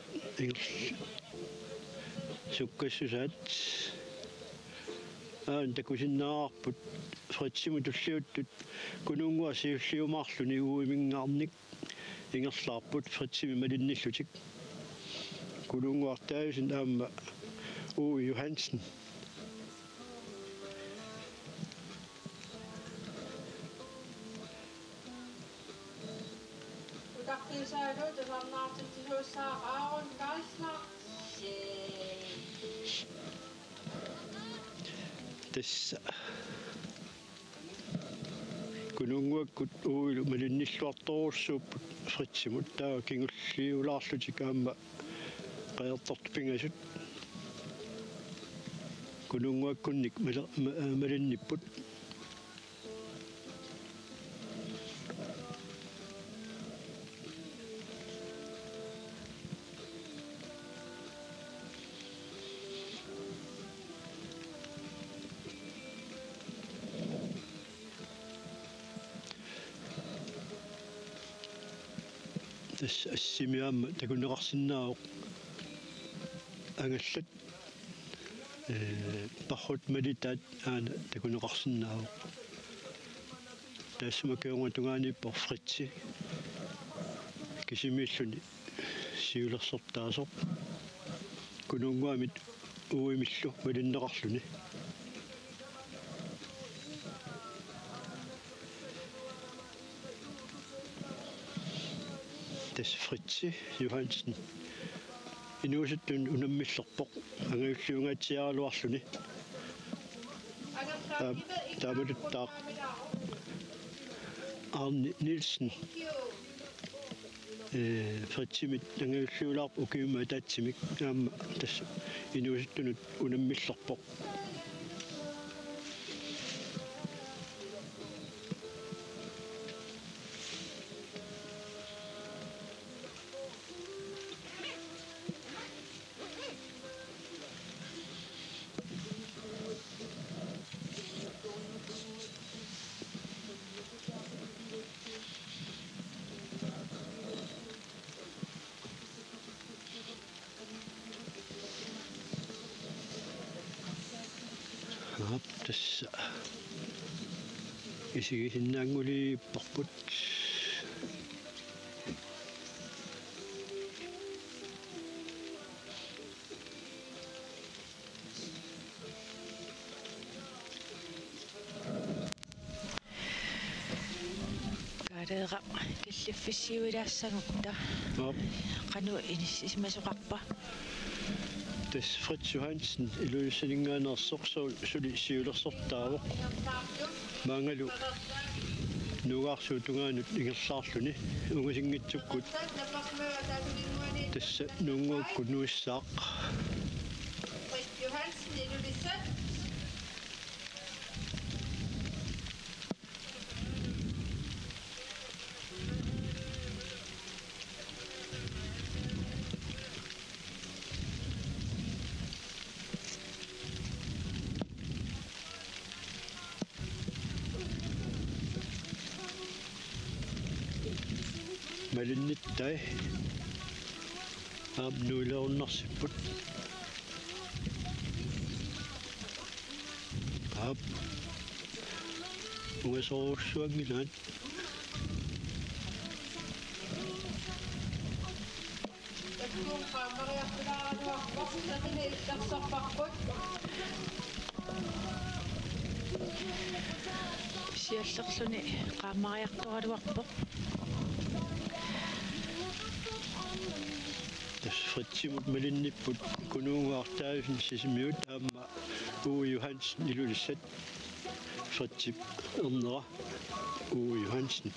sukkassусаат takusinnaarput Fritsimu tulliuttut kunuungua siulliumaarluni uimingаарnik ingerlaarput Fritsimi malinnillutik kunuunguartaajusin aamma Johansen tässä kunuunguakkut uilu malinnilluartoruussuupput Fritsimut taa kingulliulaarlutik aamma qajartartupingasut kunuunguakkunnik malinnipput tässä assimiaamma takuneqarsinnaaoq angallat parrut malitaat aana takuneqarsinnaaoq taassumakiunga tungaanippor Fritsi кисимииллуни сиулерсортаасоп кунунгуамит уимиллу валиннеқарлуни тас Фритси Johansen инуусуттун унаммиллерпоқ ангиуллуунгаатсиаралуарлуни таамалуттаа Arne Nielsen Fritsimit ангиуллуулаарп укиума таатсимик аама тасса инуусуттунут унаммиллерпоқ тасса исигисиннаангулиппарпут каалеэра киллиффиссиуилаассагукта кану инисимасоқарпа тас Fritz Johansen илуйуссанингаанерсоқ сули сиулерсортаавоқ маангалу нугаарсуутунгаанут ингерлаарлуни угасингитсуккут тасса нунгуукку нуиссаақ Johansen ilulissat малинниттай аабнуулеруннарсиппут аап уэсоорсуангилаат сиаллерлуни qaamariartorluarpoq тас Fritsimut малинниппут кунуугаартаавин сисимиут аама Johansen илулиссат Fritsip эрнера Johansen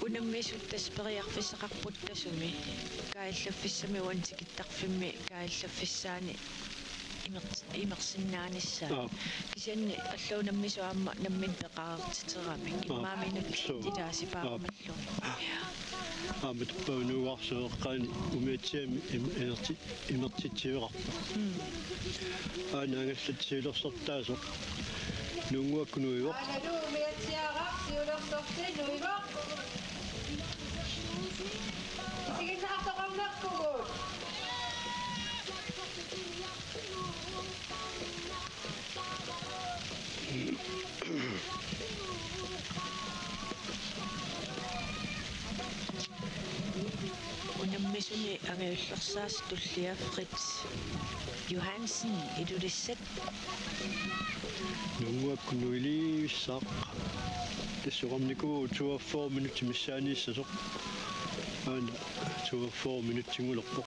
унаммисут таспериарфиссақарпут тасуми каиллаффиссами уантикиттарфимми каиллаффиссаани имерсиннаанissaa кисианни аллуунаммису аама наммин пеқаартитерами иммааминут тилаасипаамаллу аамат паунууарсуеққаани умиатсиами имертитсиверарпа аанаангаллат сиулерсортаасо нунгуаккунуивоқ аналу миатсиара сиулерсорти нуивоқ исигиннаартоқарнарпугу унаммисуни ангиуллерсаас туллиа Fritz Johansen илулиссат нунгуаккунуилииссаақ тассуқарникуу 42 минут миссаанииссасоқ аана 42 минутсигулерпоқ